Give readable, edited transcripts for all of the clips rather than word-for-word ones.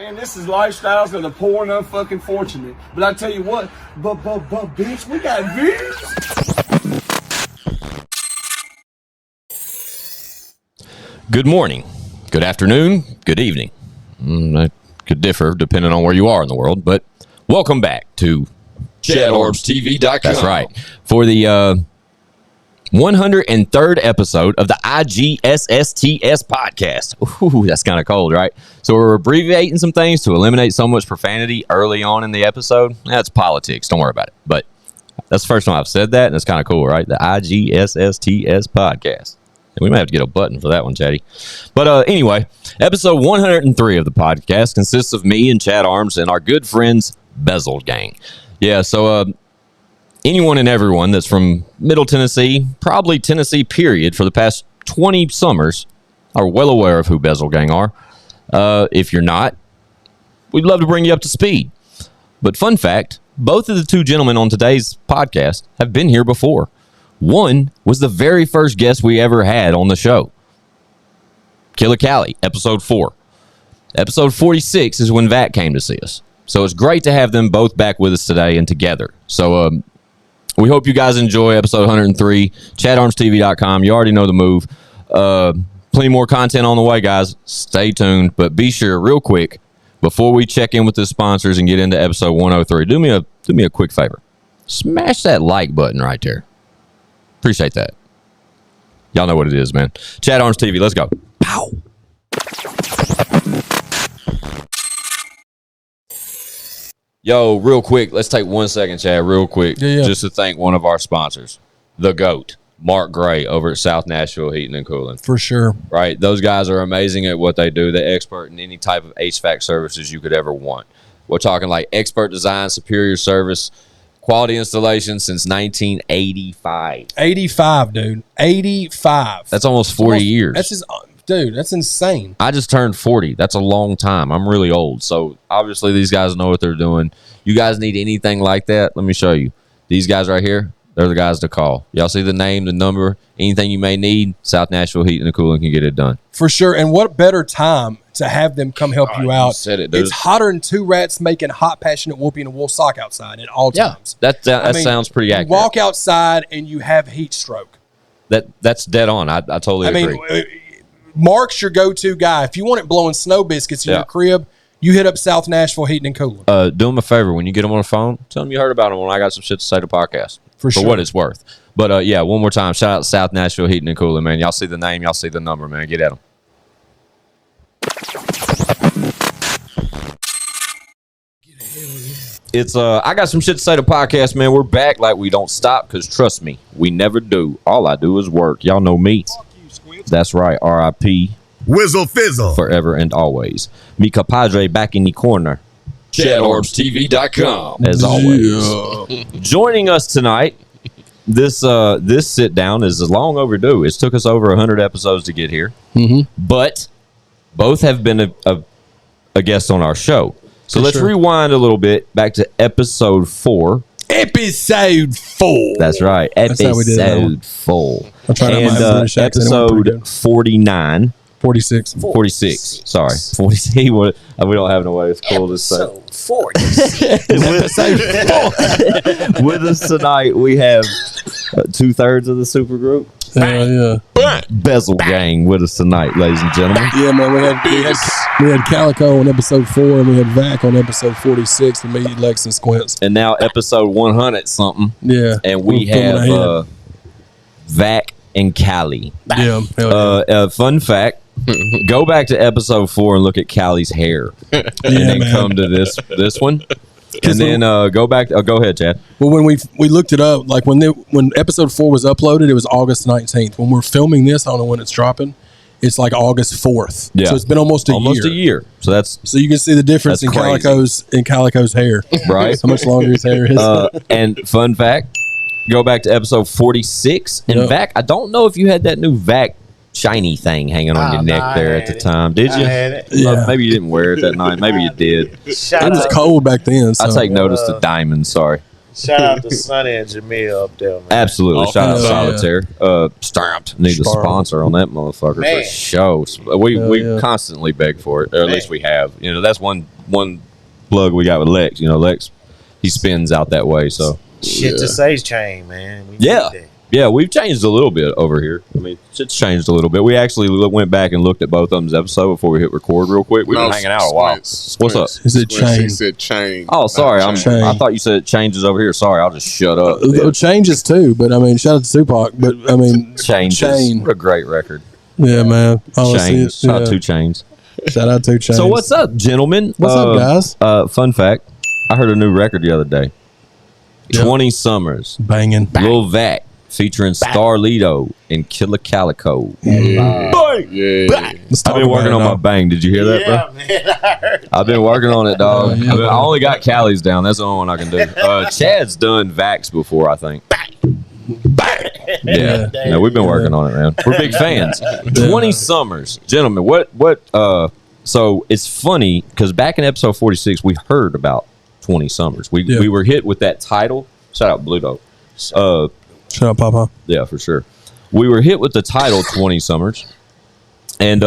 man. This is lifestyles of the poor and unfucking fortunate. But I tell you what, but bitch, we got views. Good morning, good afternoon, good evening. That could differ depending on where you are in the world, but welcome back to ChadArmesTV.com. That's right. For the 103rd episode of the IGSSTS podcast. Ooh, that's kind of cold, right? So we're abbreviating some things to eliminate so much profanity early on in the episode. That's politics. Don't worry about it. But that's the first time I've said that, and it's kind of cool, right? The IGSSTS podcast. We might have to get a button for that one, Chatty. But anyway, episode 103 of the podcast consists of me and Chad Arms and our good friends Bezzeled gang. Yeah, so anyone and everyone that's from Middle Tennessee, probably Tennessee period, for the past 20 summers are well aware of who Bezzeled gang are. If you're not, we'd love to bring you up to speed. But fun fact, both of the two gentlemen on today's podcast have been here before. One was the very first guest we ever had on the show. Killer Cali, episode 4. Episode 46 is when Vac came to see us. So it's great to have them both back with us today and together. So we hope you guys enjoy episode 103. ChadArmesTV.com. You already know the move. Plenty more content on the way, guys. Stay tuned. But be sure, real quick, before we check in with the sponsors and get into episode 103, do me a quick favor. Smash that like button right there. Appreciate that. Y'all know what it is, man. Chad Arms TV, let's go. Pow. Yo, real quick, let's take 1 second, Chad, real quick, just to thank one of our sponsors, the GOAT, Mark Gray, over at South Nashville Heating and Cooling. For sure. Right? Those guys are amazing at what they do. They're expert in any type of HVAC services you could ever want. We're talking like expert design, superior service, quality installation since 1985. 85, dude. 85. That's almost 40 years. Dude, that's insane. I just turned 40. That's a long time. I'm really old. So obviously these guys know what they're doing. You guys need anything like that? Let me show you. These guys right here, they're the guys to call. Y'all see the name, the number, anything you may need, South Nashville Heating and Cooling can get it done. For sure. And what better time to have them come help you out. You said it, dude. It's hotter than two rats making hot, passionate whoopee in a wool sock outside at all times. That sounds pretty accurate. You walk outside and you have heat stroke. That's dead on. I totally agree. I mean, Mark's your go-to guy. If you want it blowing snow biscuits in your crib, you hit up South Nashville Heating and Cooling. Do them a favor. When you get them on the phone, tell them you heard about them when I got some shit to say to podcast. For sure. For what it's worth. But, yeah, one more time, shout out to South Nashville Heating and Cooling, man. Y'all see the name. Y'all see the number, man. Get at them. It's I got some shit to say to podcast, man. We're back like we don't stop because trust me, we never do. All I do is work. Y'all know me. That's right. R.I.P. Whizzle Fizzle. Forever and always. Mi compadre back in the corner. ChadArmesTV.com. As always. Joining us tonight, this sit down is long overdue. It took us over 100 episodes to get here. Mm-hmm. But both have been a guest on our show. So let's rewind a little bit back to episode 4. Episode 4. That's right. Episode 4. I'm trying and episode 49. 46. 46. Sorry. 46. We don't have no way it's cool to say. Episode 46. With us tonight, we have 2/3 of the super group. Bezzeled gang with us tonight, ladies and gentlemen. Yeah, man. We had Calico on episode 4, and we had Vac on episode 46 with me, Lex and Squints. And now episode 100 something. Yeah. And we have Vac and Cali. Yeah. Fun fact. Go back to episode 4 and look at Cali's hair. And then come to this one. And then go back. Go ahead, Chad. Well, when we looked it up, like when episode 4 was uploaded, it was August 19th. When we're filming this, I don't know when it's dropping. It's like August 4th. Yeah. So it's been almost a year. So you can see the difference in Calico's hair. Right. How much longer his hair is. And fun fact, go back to episode 46. And Vac, I don't know if you had that new Vac shiny thing hanging on your neck there at the time. Did you? I had it. Yeah. Maybe you didn't wear it that night. Maybe you did. It was cold back then. So. I take notice to diamonds. Sorry. Shout out to Sonny and Jamil up there, man. Absolutely. Shout out Solitaire. Stamped. Need a sponsor on that motherfucker for show. We constantly beg for it, or at least we have. You know, that's one plug we got with Lex. You know, Lex, he spins out that way. So shit to say chain, man. Yeah, we've changed a little bit over here. I mean, shit's changed a little bit. We actually went back and looked at both of them's episode before we hit record real quick. We've been hanging out a while. What's up? Is it chain? He said chain. Oh, sorry. I thought you said it changes over here. Sorry, I'll just shut up. Changes too, but I mean, shout out to Tupac. But I mean, Chain. What a great record. Yeah, man. Chains. Shout out 2 Chainz. Shout out 2 Chainz. So what's up, gentlemen? What's up, guys? Fun fact. I heard a new record the other day. 20 Summers. Banging. Lil Vac. Featuring Starlito and Killer Calico. Yeah. I've been working on my bang. Did you hear that, bro? Man, I heard. I've been working on it, dog. I only got Cali's down. That's the only one I can do. Chad's done Vax before, I think. Yeah, we've been working on it, man. We're big fans. 20 Summers. Gentlemen, so it's funny, because back in episode 46, we heard about 20 Summers. We were hit with that title. Shout out Bluto. Shut up, Papa. Yeah, for sure. We were hit with the title 20 Summers. And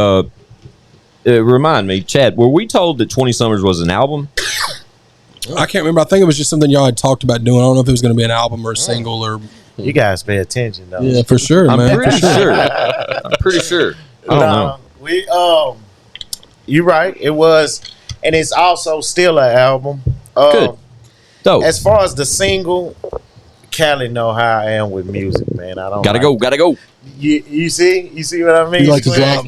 remind me, Chad, were we told that 20 Summers was an album? I can't remember. I think it was just something y'all had talked about doing. I don't know if it was going to be an album or a single or. You guys pay attention, though. Yeah, for sure, man. I'm pretty sure. I don't know. You're right. It was, and it's also still an album. Good. Dope. As far as the single, Cali know how I am with music, man. I don't gotta go. You see what I mean? You like to drop.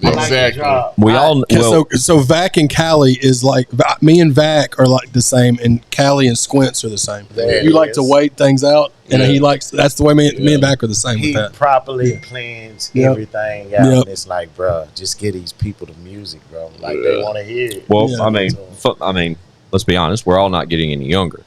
Exactly. We all so Vac and Cali is like me and Vac are like the same, and Cali and Squints are the same. You like to wait things out, and he likes. That's the way me and Vac are the same. He with that. properly plans everything out. And it's like, bro, just get these people the music, bro. Like they want to hear it. Well, I mean, let's be honest. We're all not getting any younger,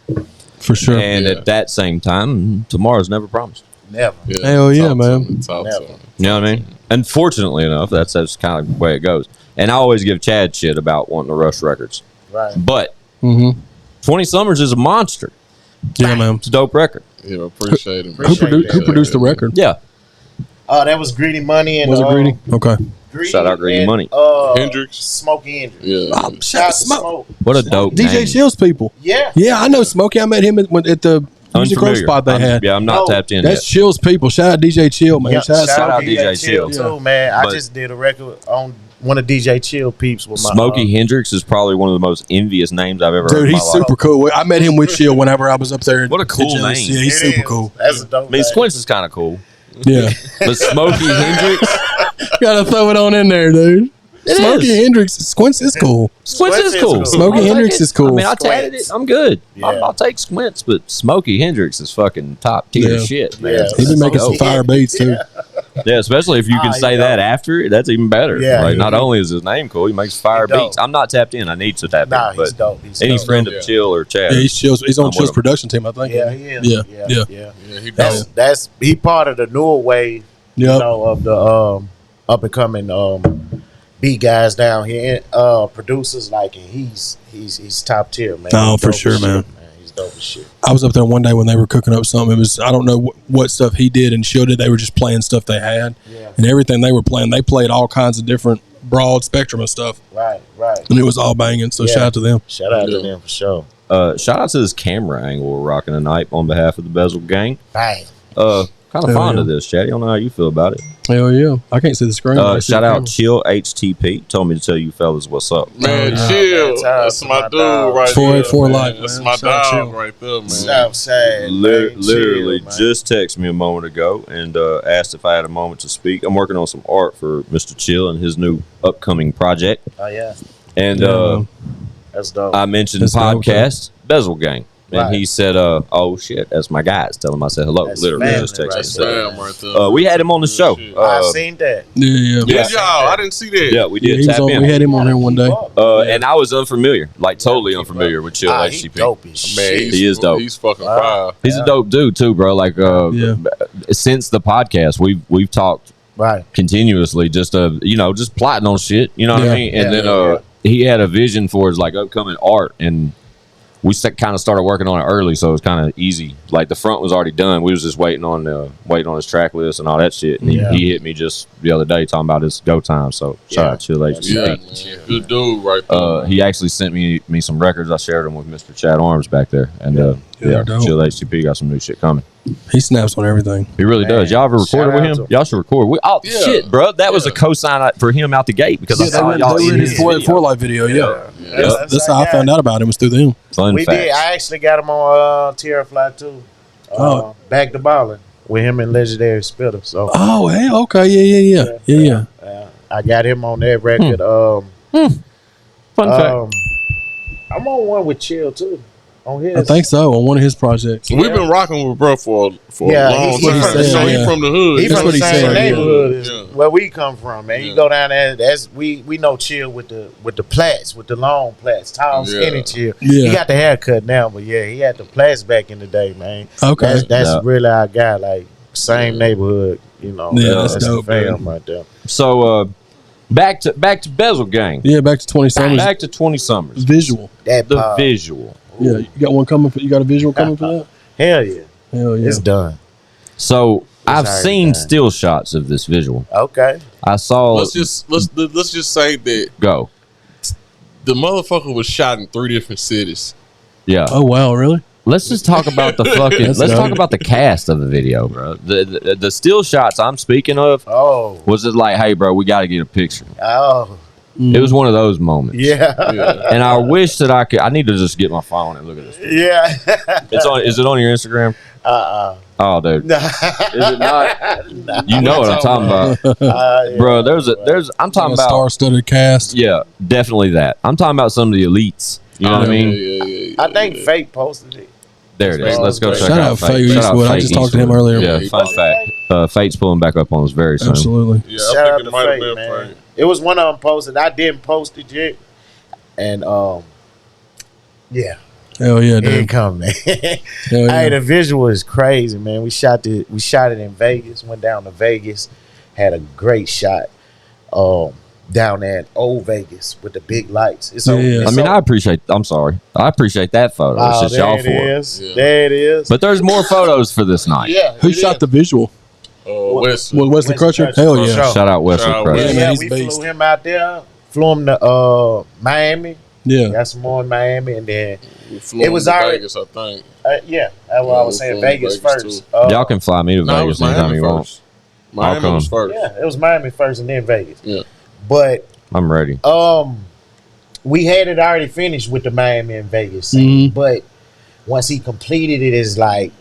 for sure. And at that same time, tomorrow's never promised. Never. Hell yeah, man. Never. You know what I mean? Unfortunately enough, that's kind of the way it goes. And I always give Chad shit about wanting to rush records. Right. But 20 Summers is a monster. Yeah, man. It's a dope record. Yeah, appreciate it. Who produced the record? Yeah. That was Greedy Money. And was it Greedy? Okay. Shout out Greedy Money. Hendrix. Smokey Hendrix. Yeah. Shout out to Smoke. What a dope DJ name. Chill's people. Yeah. Yeah, I know Smokey. I met him at the music road spot they had. Yeah, I'm not tapped in That's yet. Chill's people. Shout out DJ Chill, man. Shout out DJ Chill too, man. I just did a record on one of DJ Chill peeps with my Smokey Hendrix is probably one of the most envious names I've ever heard. Dude, he's super cool. I met him with Chill whenever I was up there. What a cool name. Yeah, he's super cool. That's a dope. I mean, Squints is kind of cool. Yeah. But Smokey Hendrix, gotta throw it on in there, dude. Smokey Hendrix, Squints is cool. Squints is cool. Smokey Hendrix is cool. I mean, I tatted it. I'm good. Yeah. I'll take Squints, but Smokey Hendrix is fucking top tier shit, man. Yeah. He be making some fire beats too. Yeah, especially if you can say that after it, that's even better. Yeah, like, not only is his name cool, he makes fire beats. I'm not tapped in. I need to tap in. He's But dope. any friend of Chill or Chad. Yeah, he's on Chill's production team, I think. Yeah, he is. Yeah. That's he part of the newer wave, you know, of the up and coming beat guys down here, producers like, and he's top tier, man. Oh, for sure, man. He's dope as shit. I was up there one day when they were cooking up something. It was, I don't know what stuff he did and Chill did. They were just playing stuff they had, and everything they were playing. They played all kinds of different broad spectrum of stuff. Right. And it was all banging. So shout out to them. Shout out to them for sure. Shout out to this camera angle we're rocking tonight on behalf of the Bezzeled gang. Bang. Kind of fond of this, Chad. I don't know how you feel about it. Hell yeah. I can't see the screen. Shout out Chill HTP. Told me to tell you fellas what's up. Man, Chill. That's my dude right there. 484 Life. That's my dog right there, man. Southside. Literally just texted me a moment ago and asked if I had a moment to speak. I'm working on some art for Mr. Chill and his new upcoming project. Oh, yeah. And that's dope. I mentioned the podcast, Bezzeled Gang. And he said, oh, shit, that's my guys. Tell him I said hello. That's literally family just texted right me. Right there. We had him on the show. I seen that. Yeah. Did y'all? I didn't see that. Yeah, we did. He was Tap on, in. we had him on here one day. And I was unfamiliar, like totally unfamiliar with Chill He's HTP. dope as shit. He is dope. He's fucking fire. He's a dope dude too, bro. Like, since the podcast, we've talked continuously, just just plotting on shit. You know what I mean? And then he had a vision for his like upcoming art, and we kind of started working on it early, so it was kind of easy. Like the front was already done. We was just waiting on his track list and all that shit. And he hit me just the other day talking about his go time. So shout out Chill HTP. Good dude, right there. He actually sent me some records. I shared them with Mr. Chad Arms back there, and Chill HTP got some new shit coming. He snaps on everything. He really does. Y'all ever recorded with him? Y'all should record. Shit, bro. That was a cosign for him out the gate because I saw y'all in his For Life video. That's how I found out about him, was through them. We did. I actually got him on Tierra Fly too. Back to Balling with him and Legendary Spitter. So. Oh, hey, okay, yeah. I got him on that record. Fun fact. I'm on one with Chill too. On his. I think so, on one of his projects. We've been rocking with bro for a long time. He's from the hood. He's from the same neighborhood where we come from, man. You go down there, we know Chill with the plaits, with the long plaits, tall, skinny Chill. He got the haircut now, but he had the plaits back in the day, man. Okay. That's really our guy, like same neighborhood, you know. That's dope, fam right there. So back to Bezzeled gang. Yeah, back to 20 Summers. Back to 20 Summers. Visual. The visual. Yeah, you got one coming you got a visual coming for that? Hell yeah. It's done. So I've seen still shots of this visual. Okay. I saw. Let's just say that go. The motherfucker was shot in 3 different cities. Yeah. Oh wow, really? Let's just talk about the fucking. Let's talk about the cast of the video, bro. The still shots I'm speaking of. Oh. Was it like, hey, bro, we got to get a picture? Oh. It was one of those moments. Yeah. And I wish that I could. I need to just get my phone and look at this. Yeah. Is it on your Instagram? Oh, dude. Is it not? You know what I'm talking about, bro. I'm talking about star-studded cast. Yeah, definitely that. I'm talking about some of the elites. You know what I mean? I think Fake posted it. There it is. Let's go check Shout out out Fate Eastwood. I just talked to him earlier. Yeah, fun fact. Fate's pulling back up on us very soon. Absolutely. Yeah, Shout I think it might have been man. Fate. It was one of them posted. I didn't post it yet. And yeah. Hell yeah, Here dude. it come, man. Hell yeah. Hey, the visual is crazy, man. We shot it in Vegas, went down to Vegas, had a great shot. Down there in old Vegas with the big lights. I appreciate that photo. It's just y'all for it. There it is. But there's more photos for this night. Yeah. Who shot the visual? Wesley Crutcher? Hell yeah. Shout out Wesley Crutcher. Yeah, we flew him out there, flew him to Miami. Yeah. Got some more in Miami, and then it was already Vegas, I think. Yeah, that's what I was saying. Vegas first. Y'all can fly me to Vegas anytime you want. Miami was first. Yeah, it was Miami first, and then Vegas. Yeah. But I'm ready. We had it already finished with the Miami and Vegas, but once he completed it, it's like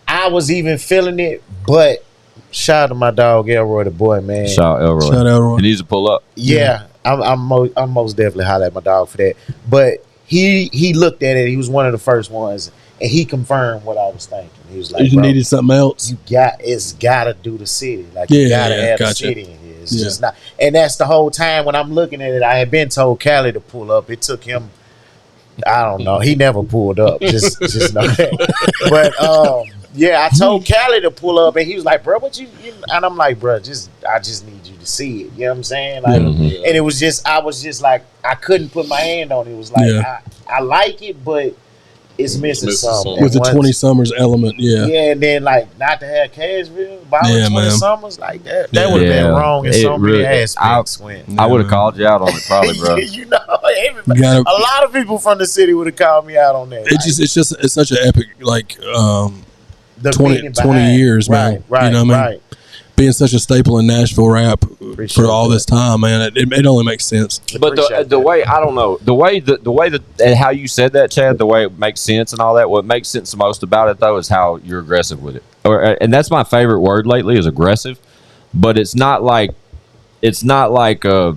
I was even feeling it. But shout out to my dog Elroy, the boy, man. Shout out Elroy. Shout out Elroy. He needs to pull up. Yeah, I'm most definitely holler at my dog for that. But he looked at it. He was one of the first ones, and he confirmed what I was thinking. He was like, "You needed something else. It's gotta do the city. Like you gotta have the city in here. It's just not." And that's the whole time when I'm looking at it. I had been told Cali to pull up. It took him. I don't know. He never pulled up. Just know that. But yeah, I told Cali to pull up, and he was like, "Bro, what you?" And I'm like, "Bro, I just need you to see it." You know what I'm saying? Like, and it was just, I was just like, I couldn't put my hand on it. It was like, I like it, but it's missing something. With the 20 Summers element, yeah, and then like not to have Cashville, buying 20 Summers like that would have been wrong in so many aspects. I would have called you out on it, probably, bro. You know, a lot of people from the city would have called me out on that. It's such an epic, like 20 years, man. Right, you know what I mean? Being such a staple in Nashville rap for all this time, man, it only makes sense. But the way, I don't know, the way that and how you said that, Chad, the way it makes sense and all that, what makes sense the most about it though is how you're aggressive with it. And that's my favorite word lately is aggressive. But it's not like I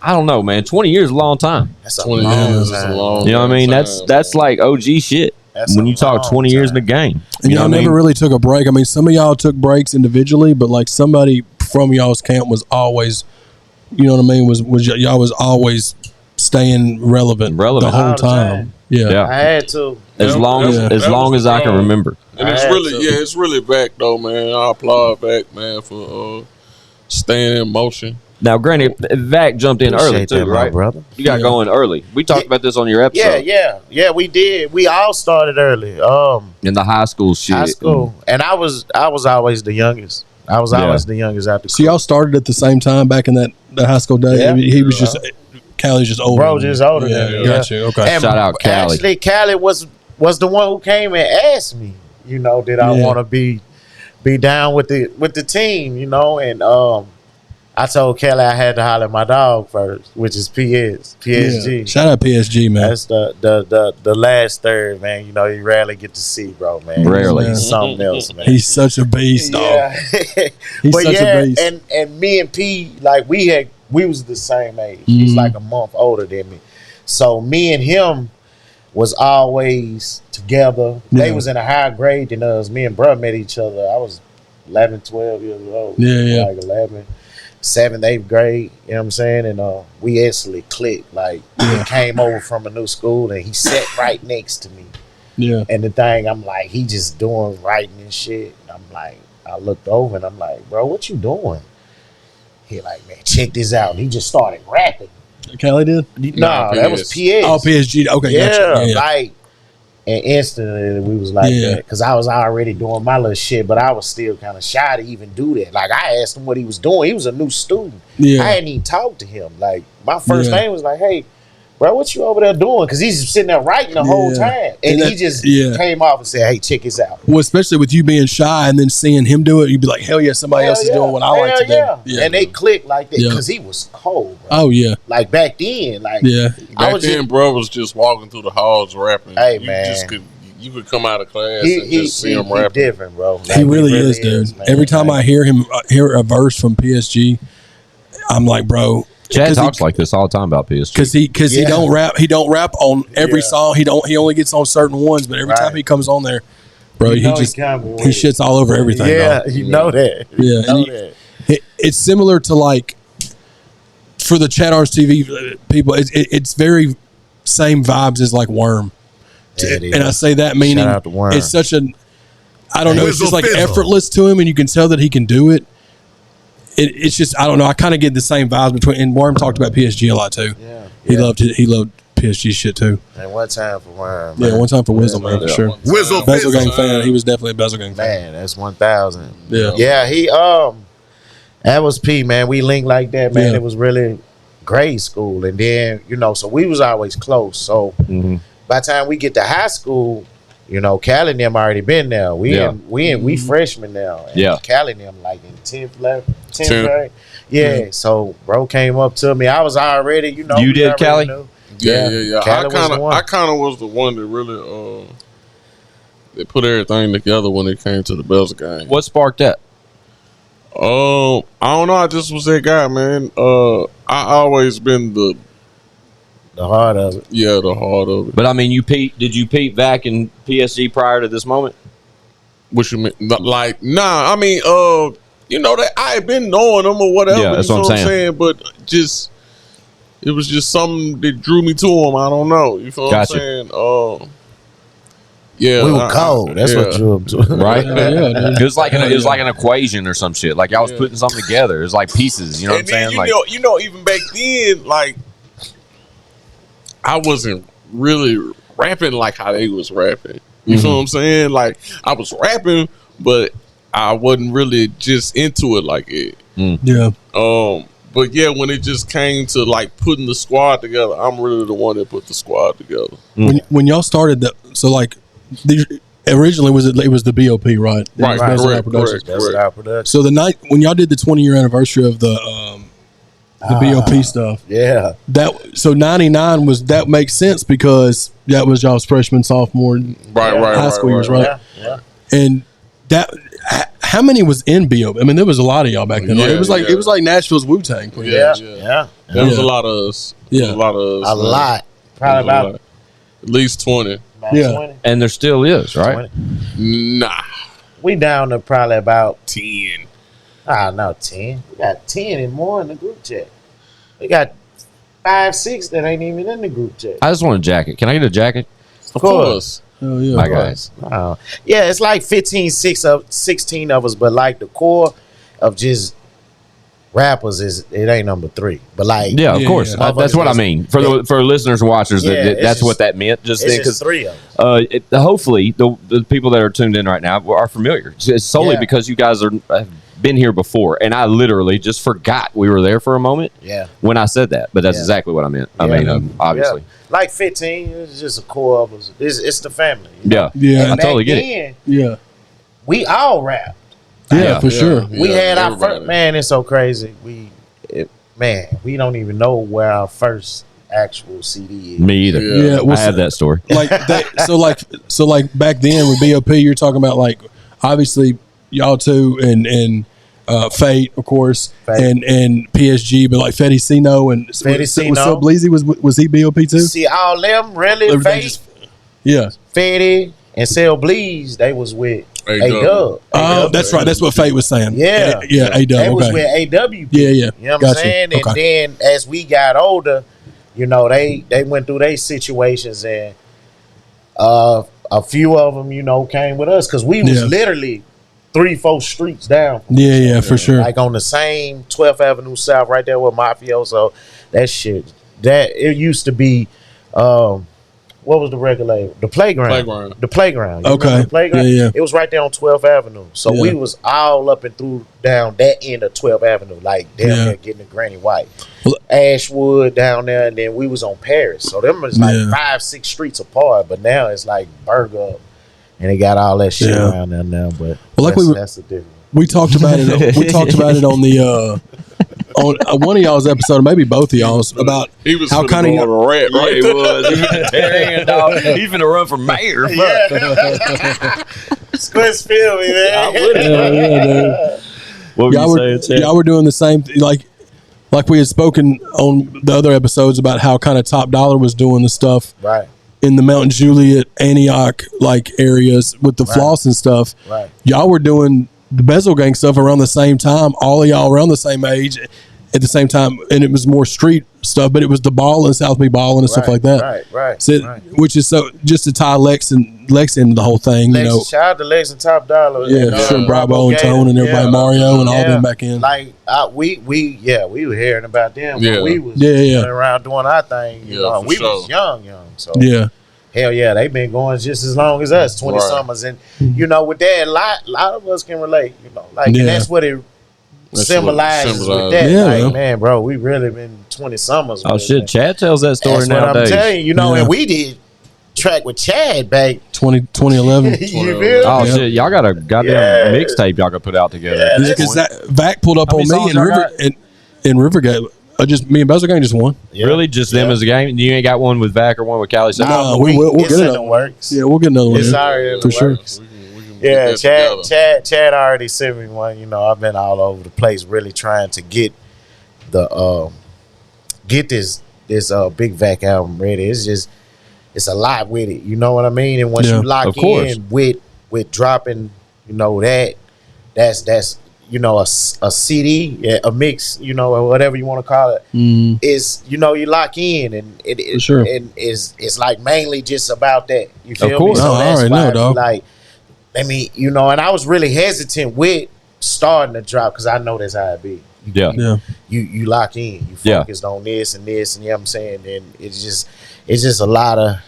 don't know, man. 20 years is a long time. That's 20 years is a long. You know what I mean? That's like OG shit. When you talk 20 years in the game. And y'all never really took a break. I mean, some of y'all took breaks individually, but like somebody from y'all's camp was always, you know what I mean, was y'all was always staying relevant the whole time. Yeah. I had to. As long as I can remember. And it's really back though, man. I applaud back, man, for staying in motion. Now, granted, Vac jumped in early too, right? Brother. You got going early. We talked about this on your episode. Yeah, we did. We all started early. In the high school shit. High school, and I was always the youngest. I was always the youngest out the. So y'all started at the same time back in that high school day. Yeah. He was just Callie's just older. Bro, just older than me. Gotcha. Okay. And shout out Callie. Actually, Callie was the one who came and asked me. Did I want to be down with the team? And I told Kelly I had to holler at my dog first, which is PSG. Yeah. Shout out PSG, man. That's the last third, man. You rarely get to see, bro, man. Rarely. He's something else, man. He's such a beast, dog. Yeah. He's such a beast. And me and P, like we was the same age. He's like a month older than me. So me and him was always together. Yeah. They was in a higher grade than us. Me and bruh met each other. I was 11, 12 years old. Yeah. Like 11. 7th, 8th grade, you know what I'm saying? And we instantly clicked. Like, he came over from a new school and he sat right next to me. Yeah. And the thing, I'm like, he just doing writing and shit. And I'm like, I looked over and I'm like, bro, what you doing? He like, man, check this out. And he just started rapping. Callie did? No, that was PS. Oh, PSG. Okay, gotcha. Yeah. Like, and instantly we was like that. Because I was already doing my little shit, but I was still kind of shy to even do that. Like, I asked him what he was doing. He was a new student. Yeah. I hadn't even talked to him. Like, my first name was like, hey, bro, what you over there doing? Because he's sitting there writing the whole time. And he just came off and said, hey, check this out. Well, especially with you being shy and then seeing him do it, you'd be like, hell yeah, somebody else is doing what I like to do. Yeah. And they clicked like that because he was cold, bro. Oh, yeah. Like, back then, like, back then, bro was just walking through the halls rapping. Hey, man. You could come out of class and just see him rapping. Different, bro. Like, he really is, dude. Man. Every time I hear a verse from PSG, I'm like, bro. Chad talks like this all the time about PSG because he don't rap. He don't rap on every song. He only gets on certain ones. But every time he comes on there, bro, he shits all over everything. Yeah, you know that. Yeah, it's similar to like for the ChadArmesTV people. It's very same vibes as like Worm. And I say that meaning it's such a, I don't know, it's just like effortless to him, and you can tell that he can do it. It's just, I don't know, I kind of get the same vibes between, and Worm talked about PSG a lot too. Yeah. He loved PSG shit too. And one time for Worm. Man. Yeah, one time for Wizzle, man, for sure. Bezel Gang fan. He was definitely a Bezel Gang fan. Man, that's 1,000. Yeah. Yeah, that was P, man. We linked like that, man. It was really grade school. And then, so we was always close. So, by the time we get to high school, Callie and them already been there. We freshmen now. And Callie and them like in 10th grade. Yeah. So bro came up to me. I was already, You did, Callie? Yeah. I kind of was the one that really they put everything together when it came to the Bezzeled game. What sparked that? I don't know. I just was that guy, man. I always been the heart of it. Yeah, the heart of it. But I mean, did you peep Vac and PSG prior to this moment? What you mean? Like, nah. I mean, that I had been knowing them or whatever. Yeah, that's what I'm saying. But just, it was just something that drew me to them. I don't know. You feel what I'm saying? Yeah, we were cold. That's what drew them to them. Right? It was like an equation or some shit. Like I was putting something together. It was like pieces. You know what I'm saying? Even back then, like, I wasn't really rapping like how they was rapping. You feel what I'm saying? Like, I was rapping, but I wasn't really just into it like it. Yeah. But yeah, when it just came to like putting the squad together, I'm really the one that put the squad together. When y'all started that, so like originally it was the BOP, right? Right. Correct. So the night when y'all did the 20-year anniversary of the BOP stuff. Yeah. So 99 that makes sense because that was y'all's freshman, sophomore, high school years, right? Yeah. And that, how many was in BOP? I mean, there was a lot of y'all back then. Right? It was like Nashville's Wu-Tang. Yeah. There was a lot of us. Yeah. A lot of us. A lot. Probably about at least 20. Yeah. 20. And there still is, right? 20. Nah. We down to probably about 10. No, 10. We got 10 and more in the group chat. We got 5, 6 that ain't even in the group chat. I just want a jacket. Can I get a jacket? Of course. Oh, yeah. My guys. Yeah, it's like 16 of us, but like the core of just rappers it ain't number 3, but like of course, that's what I mean for listeners and watchers. That's what that meant. Just then, because 3 of them. Hopefully the people that are tuned in right now are familiar. It's solely because you guys have been here before, and I literally just forgot we were there for a moment. Yeah, when I said that, but that's exactly what I meant. I mean, obviously, like 15, it's just a core of us. It's the family. Yeah, I totally get it. Yeah, we all rapped. Yeah, for sure. We had our first, man, it's so crazy. We don't even know where our first actual CD is. Me either. Yeah, I have that story. Like so back then with BOP, you're talking about like obviously y'all two and Fate, of course, and PSG, but like Fetty Cino and Fetty was so Bleezy was he BOP too? See all them really Fate, Fetty and Cell Bleeze, they was with A-Dub. Oh, that's right. That's what Fate was saying. Yeah. A-Dub. They was with A-W. Yeah. You know what I'm saying? And then as we got older, you know, they went through their situations, and a few of them, you know, came with us because we was literally 3-4 streets down. Yeah, for sure. Like on the same 12th Avenue South, right there with Mafioso. That shit. It used to be. What was the regulator? The playground. The playground. You okay. The playground? Yeah. It was right there on 12th Avenue. So we was all up and through down that end of 12th Avenue, like down there getting the Granny White. Ashwood down there, and then we was on Paris. So them was like 5-6 streets apart, but now it's like Burger, and they got all that shit around there now. But that's the difference. We talked about it. We talked about it on the on one of y'all's episode, maybe both of y'all's, about he was how kind of a rat, right? He was. He's finna run for mayor. Squints feel me, man. I would. What were you saying? Y'all were doing the same like we had spoken on the other episodes about how kind of TopDollar was doing the stuff in the Mount Juliet, Antioch like areas with the floss and stuff. Right. Y'all were doing the Bezel Gang stuff around the same time, all of y'all around the same age at the same time, and it was more street stuff, but it was the ball and South Beach balling and stuff like that. Right. So, which is so just to tie Lex into the whole thing, you know. Shout out to Lex and TopDollar. Yeah, sure, Bravo and Tone and everybody, Mario and all them back in. Like we were hearing about them when we was running around doing our thing. You know, we was young. So hell yeah, they've been going just as long as us, 20 summers, and you know, with that, a lot of us can relate. You know, like and that's what it symbolizes with that. Like, man, bro, we really been 20 summers. Oh shit, Chad tells that story nowadays. What I'm telling you, you know, and we did track with Chad back 2011. You feel? Oh shit, y'all got a goddamn mixtape y'all could put out together. Because Vac pulled up on me in Rivergate. Just me and Bezzeled Gang just won. Really, just them as a game. You ain't got one with Vac or one with Cali. No, we'll get another one. Yeah, we'll get another one. It's already for sure. Yeah, Chad already sent me one. You know, I've been all over the place, really trying to get the this Big Vac album ready. It's a lot with it. You know what I mean? And once you lock in with dropping, you know, that's you know, a CD, a mix, you know, or whatever you want to call it, is, you know, you lock in, and it's like mainly just about that. You feel me? So that's why, like, I mean, you know, and I was really hesitant with starting the drop because I know that's how it be. You lock in, you focused on this and this, and you know what I'm saying, and it's just a lot of.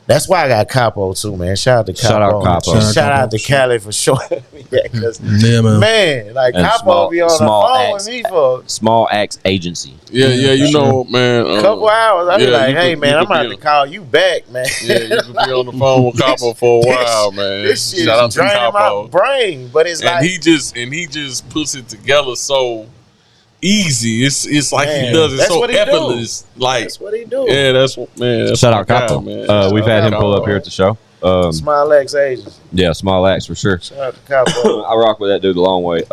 That's why I got Capo too, man. Shout out to Capo. Shout out to Cali for showing me that. Cause man, like and Capo be on the phone with me for Small Acts Agency. Yeah, you know, man. A couple hours, I be like, hey, man, I'm about to call you back, man. Yeah, you could be on the phone with Capo for a while, man. This shit is draining my brain, but it's like he just puts it together so easy. It's like he does it so effortless. Like that's what he do. Yeah, that's what, man. That's shout out Capo, man. We've had him pull up here at the show. Small X Agency. Yeah, Small X for sure. Shout out to Capo. I rock with that dude a long way.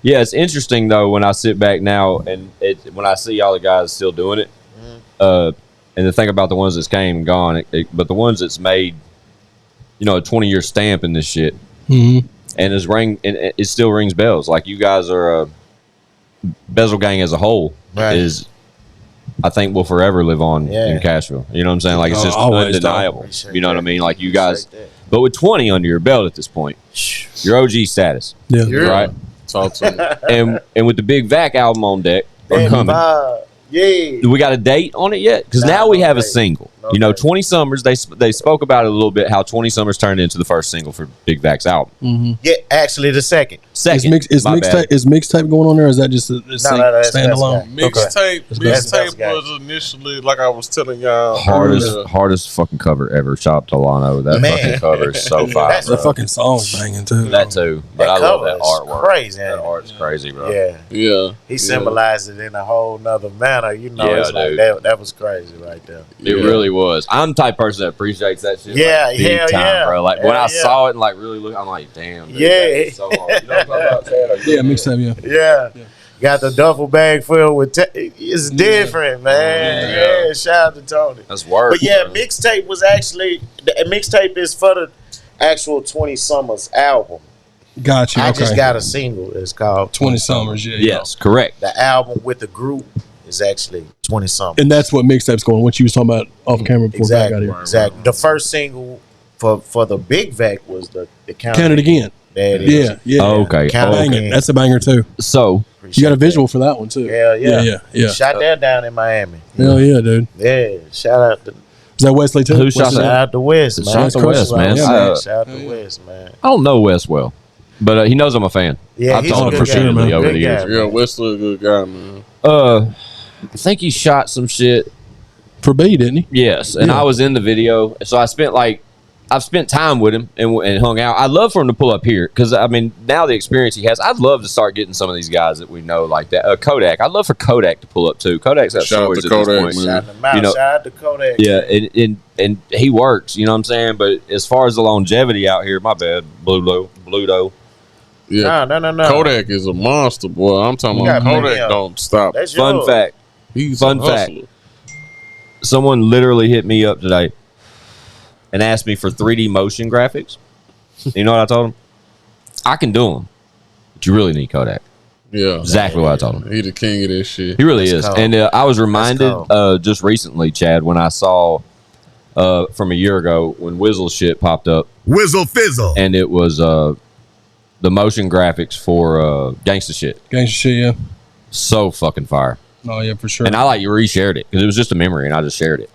Yeah, it's interesting though when I sit back now and when I see all the guys still doing it. And the thing about the ones that's came and gone, but the ones that's made, you know, a 20-year stamp in this shit, and it still rings bells. Like you guys are. Bezzeled Gang as a whole is, I think, will forever live on in Cashville. You know what I'm saying? Like it's just undeniable. You know what I mean? Like you guys, but with 20 under your belt at this point, you're OG status. Yeah, right. Talk to me. And with the Big Vac album on deck, or coming. Yeah. Do we got a date on it yet? Because now we have a single. You know, 20 Summers, they spoke about it a little bit, how 20 Summers turned into the first single for Big Vac's album. Mm-hmm. Yeah, actually the second. Is mixtape going on there, or is that just a standalone? Mixtape was initially, like I was telling y'all, hardest fucking cover ever. Shop Delano. That fucking cover is so fire. The fucking song's banging too. That too. But I love that artwork. Crazy. That art's crazy, bro. Yeah. He symbolized it in a whole nother manner. You know, it's like that was crazy right there. It really was. I'm the type of person that appreciates that shit. Big time, bro. Like when I saw it and like really look, I'm like, damn. Dude, that's so hard. You know what I'm talking about, Chad? Yeah, mixtape. Yeah. Got the duffel bag filled with. It's different, man. Yeah. Shout out to Tony. That's work. But yeah, mixtape was actually mixtape is for the actual 20 Summers album. Gotcha. I just got a single. It's called 20 Summers. Yeah. Yes, correct. The album with the group is actually 20 Summers. And that's what mixtape's going. What you was talking about off camera before I got here. Exactly. The first single for the Big Vac was the Count It Again. Yeah. Oh, okay. That's a banger too. So you got a visual for that one too. Yeah. Shot that down in Miami. Hell yeah, dude. Yeah. Shout out to. Is that Wesley too? Who shot Shout out to West, man. Shout out to West, man. Shout out to West, man. I don't know Wes well, but he knows I'm a fan. Yeah, I've told him for sure over the years. Yeah, Wesley a good guy, man. I think he shot some shit for B, didn't he? Yes, and I was in the video, so I've spent time with him and hung out. I'd love for him to pull up here because I mean now the experience he has, I'd love to start getting some of these guys that we know like that. Kodak, I'd love for Kodak to pull up too. Kodak's got stories at this point. Shout out to Kodak. Yeah, and he works. You know what I'm saying? But as far as the longevity out here, my bad, Bluto. Yeah, no. Kodak is a monster, boy. I'm talking about Kodak don't stop. That's Fun fact. He's a hustler. Someone literally hit me up today and asked me for 3D motion graphics. You know what I told him? I can do them, but you really need Kodak. Yeah. Exactly what I told him. He the king of this shit. He really is. Cold. And I was reminded just recently, Chad, when I saw from a year ago when Whizzle's shit popped up. Whizzle Fizzle. And it was the motion graphics for Gangsta Shit. Gangsta Shit, yeah. So fucking fire. Oh, yeah, for sure. And I you reshared it because it was just a memory and I just shared it.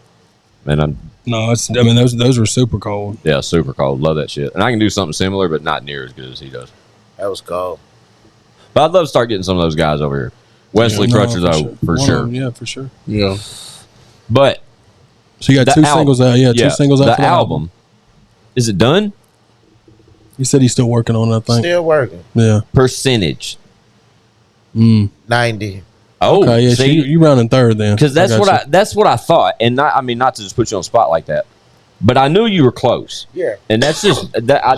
And those were super cold. Yeah, super cold. Love that shit. And I can do something similar, but not near as good as he does. That was cold. But I'd love to start getting some of those guys over here. Wesley Crutcher, though, for sure. Yeah, for sure. Yeah. But so you got two singles out. Yeah, two singles out. The album. Is it done? He said he's still working on it, I think. Still working. Yeah. Percentage. 90. Oh, okay, yeah. See, you rounding third then. Because that's what I thought, and not to just put you on the spot like that, but I knew you were close. Yeah. And that's just I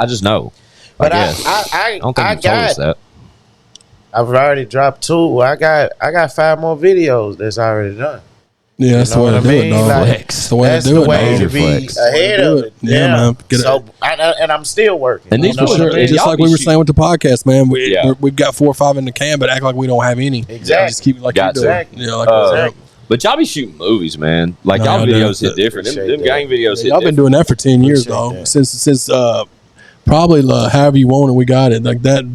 just know. But I don't think you told us that. I've already dropped 2. I got 5 more videos that's already done. Yeah, that's the way to do it, dog. That's the way to do it, dog. To be ahead of it. Yeah, man. And I'm still working. And these for sure. Just like we were saying with the podcast, man. We've got 4 or 5 in the can, but act like we don't have any. Exactly. Just keep it like you do. Yeah, exactly. But y'all be shooting movies, man. Like y'all videos hit different. Them gang videos hit Y'all been doing that for 10 years, dog. Since probably However You Want It, we got it. Like that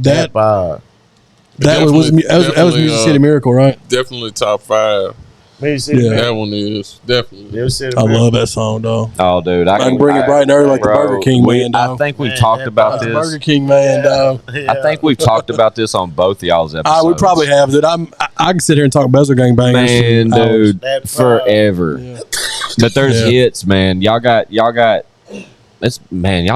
was Music City Miracle, right? Definitely top 5. That one is definitely. I love that song, dog. Oh, dude, I can bring it bright and early like the Burger King man, dog. I think we've talked about this. Burger King man, dog. I think we've talked about this on both of y'all's episodes. We probably have. Dude, I can sit here and talk Bezzeled gang bangers, man, dude, forever. Yeah. But there's hits, man. Y'all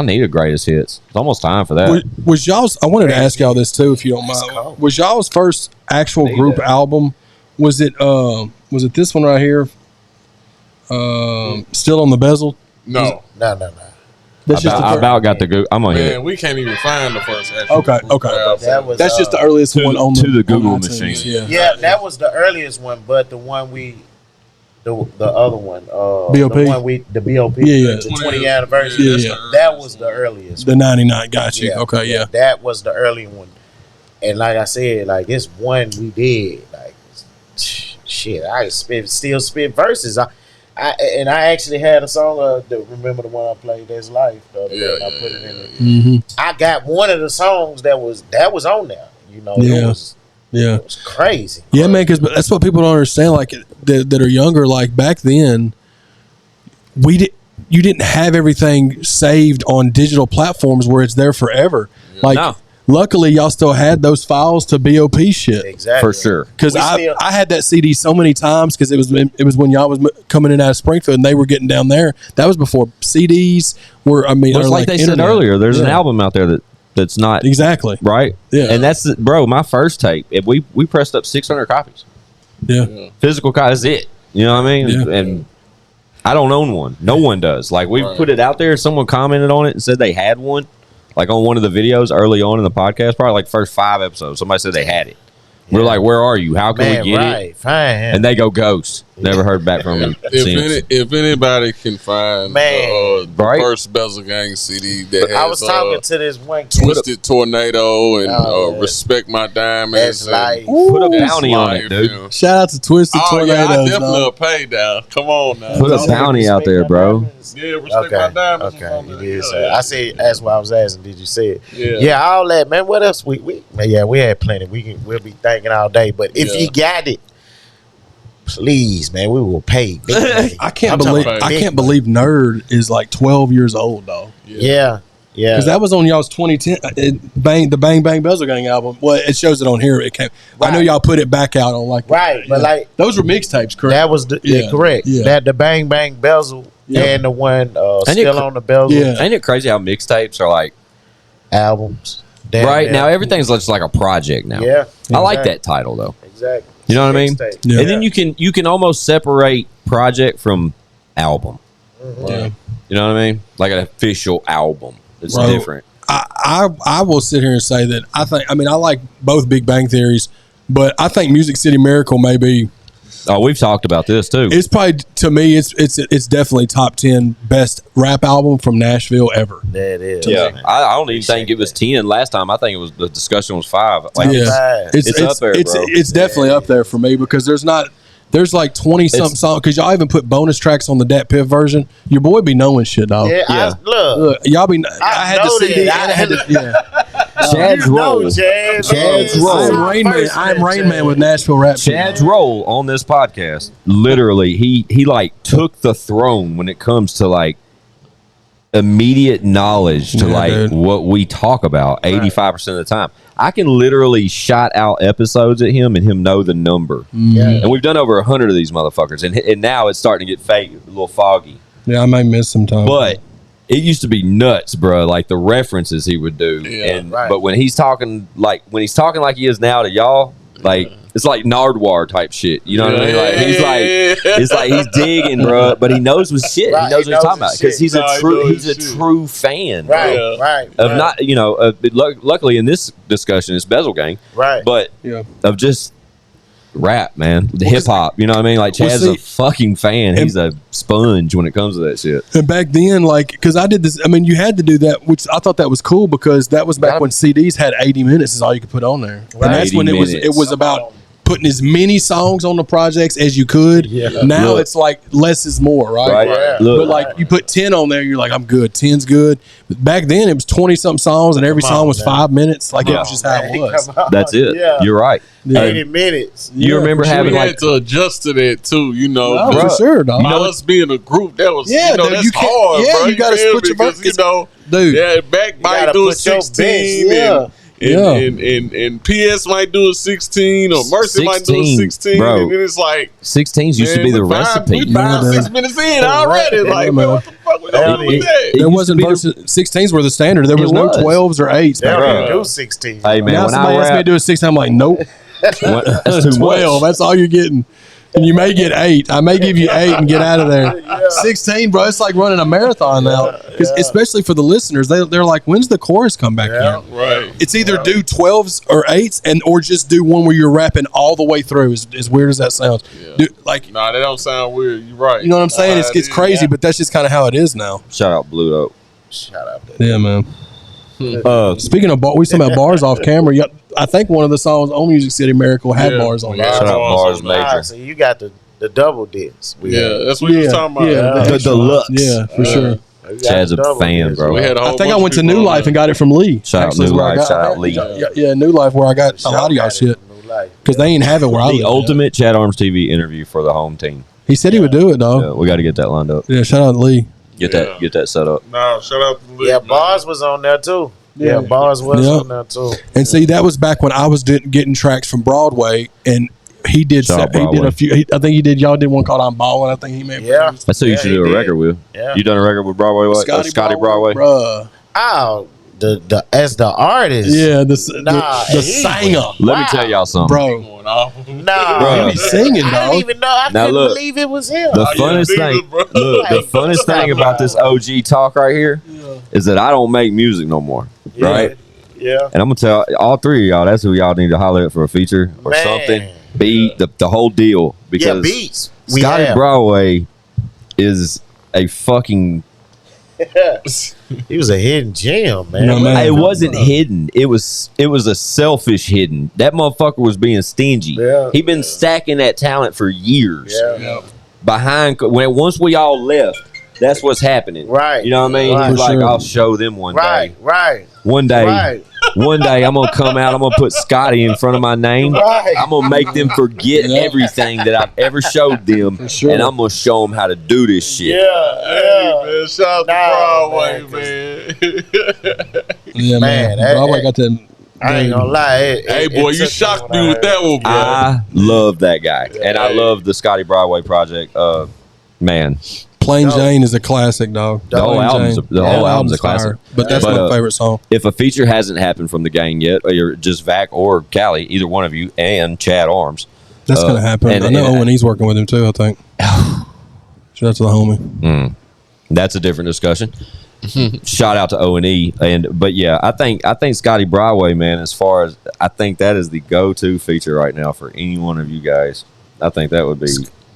need a greatest hits. It's almost time for that. Was y'all's? I wanted to ask y'all this too, if you don't mind. Was y'all's first actual group album? Was it this one right here? Still on the Bezzeled? No. That's I about got the Google. I'm gonna hit it. We can't even find the first. Okay. That's just the earliest one on the Google machine. Yeah, that was the earliest one, but the one the other one, BOP. The BOP, the 20th anniversary. That was the earliest. The 99. Got you. Okay, that was the early one. And like I said, like it's one we did. Like shit, I still spit verses. I actually had a song. Remember the one I played? That's Life. I put it in there. Mm-hmm. I got one of the songs that was on there. You know, it was crazy. Yeah, man, because that's what people don't understand. Like that are younger. Like back then, you didn't have everything saved on digital platforms where it's there forever. Like, luckily, y'all still had those files to BOP shit. Exactly, for sure. Because I had that CD so many times because it was when y'all was coming in out of Springfield and they were getting down there. That was before CDs were. I mean, well, like they said earlier, there's an album out there that's not exactly right. Yeah, and that's my first tape. We pressed up 600 copies. Yeah, physical copies. That's it. You know what I mean? Yeah. And I don't own one. No one does. Like we put it out there. Someone commented on it and said they had one. Like on one of the videos early on in the podcast, probably like first 5 episodes, somebody said they had it. We're like, where are you? How can we get it? Fine. And they go ghost. Never heard back from them. If anybody can find the first Bezel Gang CD that has, I was talking to this one kid. Twisted Tornado and Respect My Diamonds. That's life. Put a bounty on it, dude. Shout out to Twisted Tornado. Yeah, I definitely pay down. Come on now. Put a bounty out there, bro. Yeah, Respect My Diamonds. Okay, it is. I said that's why I was asking. Did you say it? Yeah, all that, man. What else? We had plenty. We'll be thinking all day. But if you got it, please, man, we will pay. I can't believe Nerd is like 12 years old, though. Yeah. Because that was on y'all's 2010 the Bang Bang Bezel Gang album. Well, it shows it on here. It came. I know y'all put it back out on like but like those were mixtapes, correct? That was correct. Yeah. That the Bang Bang Bezel and the one still on the Bezel. Yeah. Ain't it crazy how mixtapes are like albums? Now everything's just like a project now. Yeah, I like that title though. Exactly. You know what I mean? Yeah. And then you can almost separate project from album. Yeah. You know what I mean? Like an official album. It's different. I will sit here and say that I like both Big Bang Theories, but I think Music City Miracle may be. Oh, we've talked about this too. It's probably, to me, it's definitely top 10 best rap album from Nashville ever. That is. Yeah, I don't even think it was 10 last time. I think it was the discussion was 5. Like, it's up there, bro. It's definitely up there for me because there's like 20 something songs because y'all even put bonus tracks on the Dat Piff version. Your boy be knowing shit, dog. Yeah. Look, y'all be. I had the CD. I had the. Chad's roll. Chad's roll. I'm Rain Man with Nashville rap. Chad's roll on this podcast. Literally, he like took the throne when it comes to like immediate knowledge to what we talk about 85% of the time. I can literally shout out episodes at him and him know the number. And we've done over 100 of these motherfuckers, and now it's starting to get fake, a little foggy. Yeah, I may miss some time, but it used to be nuts, bro. Like the references he would do, but when he's talking like he is now to y'all, like it's like Nardwuar type shit. You know what I mean? Like it's like he's digging, bro, but he knows his shit. He knows what he's talking about because he's a true fan, right? Of not, luckily in this discussion, it's Bezel Gang, right? But of just rap, man, the hip hop. You know what I mean? Like Chad's a fucking fan. He's a sponge when it comes to that shit. And back then, like, because I did this, I mean, you had to do that, which I thought that was cool because that was back when CDs had 80 minutes is all you could put on there. And that's when it was about putting as many songs on the projects as you could. Now it's like less is more, right? But like you put 10 on there, you're like, I'm good. 10's good. But back then it was 20 something songs and every song was 5 minutes. Like it was just how it was. That's it. You're right. 80 minutes. You remember having we had to adjust to that too, for sure, dog. Us being a group, that was that's hard, bro. You got to split your buckets, dude. Back might do a 16 and PS might do a 16 or Mercy might do a 16, bro. and then it's like 16s used to be the recipe. We 6 minutes in already. Like, man, what the fuck we gonna do with that? There wasn't 16s were the standard. There was no 12s or 8s. They don't do 16. Hey man, now when somebody asked me to do a 16, I'm like, nope. That's 12. That's all you're getting. And you may get 8. I may give you 8 and get out of there. 16, bro. It's like running a marathon now. Especially for the listeners, they're like, when's the chorus come back in? Right. It's either do 12s or 8s, or just do one where you're rapping all the way through. As weird as that sounds, nah, that don't sound weird. You're right. You know what I'm saying? It's crazy, but that's just kind of how it is now. Shout out Blue Oak. Shout out. Yeah, man. Speaking of we talking about bars off camera. I think one of the songs on Music City Miracle had bars on it. Shout out Bars Major. So you got the the double disc. That's what you was talking about. Yeah, the deluxe. Yeah, for sure. Chad's a fan, bro. I think I went to New Life and got it from Lee. Shout out New Life. Shout out Lee. Yeah, New Life where I got a lot of y'all shit. Because they ain't have it where I live. The ultimate Chad Arms TV interview for the home team. He said he would do it, dog. Yeah, we got to get that lined up. Yeah, shout out to Lee. Get that set up. No, shout out to Lee. Yeah, Bars was on there too. Yeah, Bars was on there too. And see, that was back when I was getting tracks from Broadway, and he did a few. I think he did. Y'all did one called "I'm Ballin'." I think he made. Yeah, that's who you should do a record with. Yeah, you done a record with Broadway? Scotty Broadway, bruh. Oh, the as the artist. Yeah, the singer. Let me tell y'all something, bro. Nah, he be singing, dog. I didn't even know. I couldn't believe it was him. The funnest thing about this OG talk right here is that I don't make music no more, right? Yeah. And I'm gonna tell all three of y'all, that's who y'all need to holler at for a feature or something. Beat the whole deal, because beats. Scotty Broadway is a fucking. He was a hidden gem, man. No, man. It wasn't hidden. It was a selfish hidden. That motherfucker was being stingy. Yeah, He been stacking that talent for years. Yeah. Once we all left, that's what's happening. Right. You know what I mean? Right. He's like, I'll show them one day. Right. One day. One day I'm gonna come out. I'm gonna put Scotty in front of my name. Right. I'm gonna make them forget everything that I've ever showed them, and I'm gonna show them how to do this shit. Hey, man, shout out to Broadway, man. Yeah, man. Broadway got that. I ain't gonna lie. Hey, boy, you shocked me with that one, bro. I love that guy, and I love the Scotty Broadway project. Man, Plain Jane is a classic, dog. The whole album's a classic. Fire. But that's my favorite song. If a feature hasn't happened from the gang yet, or you're just Vac or Callie, either one of you, and Chad Arms, that's gonna happen. I know O.N.E's working with him too, I think. Shout out to the homie. That's a different discussion. Shout out to O.N.E. But yeah, I think Scotty Broadway, man, as far as I think that is the go-to feature right now for any one of you guys. I think that would be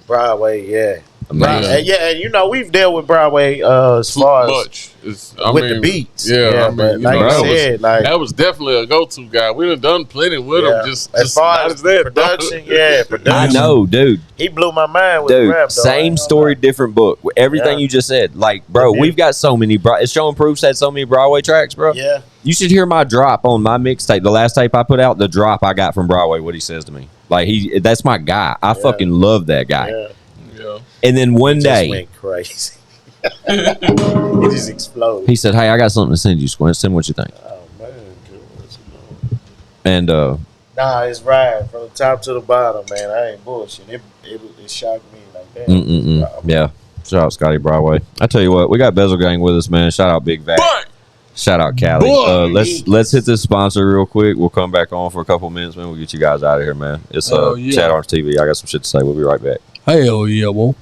Broadway, yeah. Amazing. And you know, we've dealt with Broadway as far as the beats. Yeah, but like you said, that was definitely a go-to guy. We done plenty with him. Just as far as that production, production. I know, dude. He blew my mind with the rap. Though. Same story, different book. Everything you just said, like, bro, we've got so many. Showing Proofs had so many Broadway tracks, bro. Yeah. You should hear my drop on my mixtape. The last tape I put out, the drop I got from Broadway. What he says to me, like that's my guy. I fucking love that guy. Yeah. And then one day, went crazy. It just exploded. He said, "Hey, I got something to send you, Squint. Send what you think." Oh man, and nah, it's right from the top to the bottom, man. I ain't bullshit. It shocked me like that. Yeah, shout out Scotty Broadway. I tell you what, we got Bezel Gang with us, man. Shout out Big Vac. Shout out Callie. Let's hit this sponsor real quick. We'll come back on for a couple minutes, man. We'll get you guys out of here, man. It's Chad Arms TV. I got some shit to say. We'll be right back. Hell yeah, well.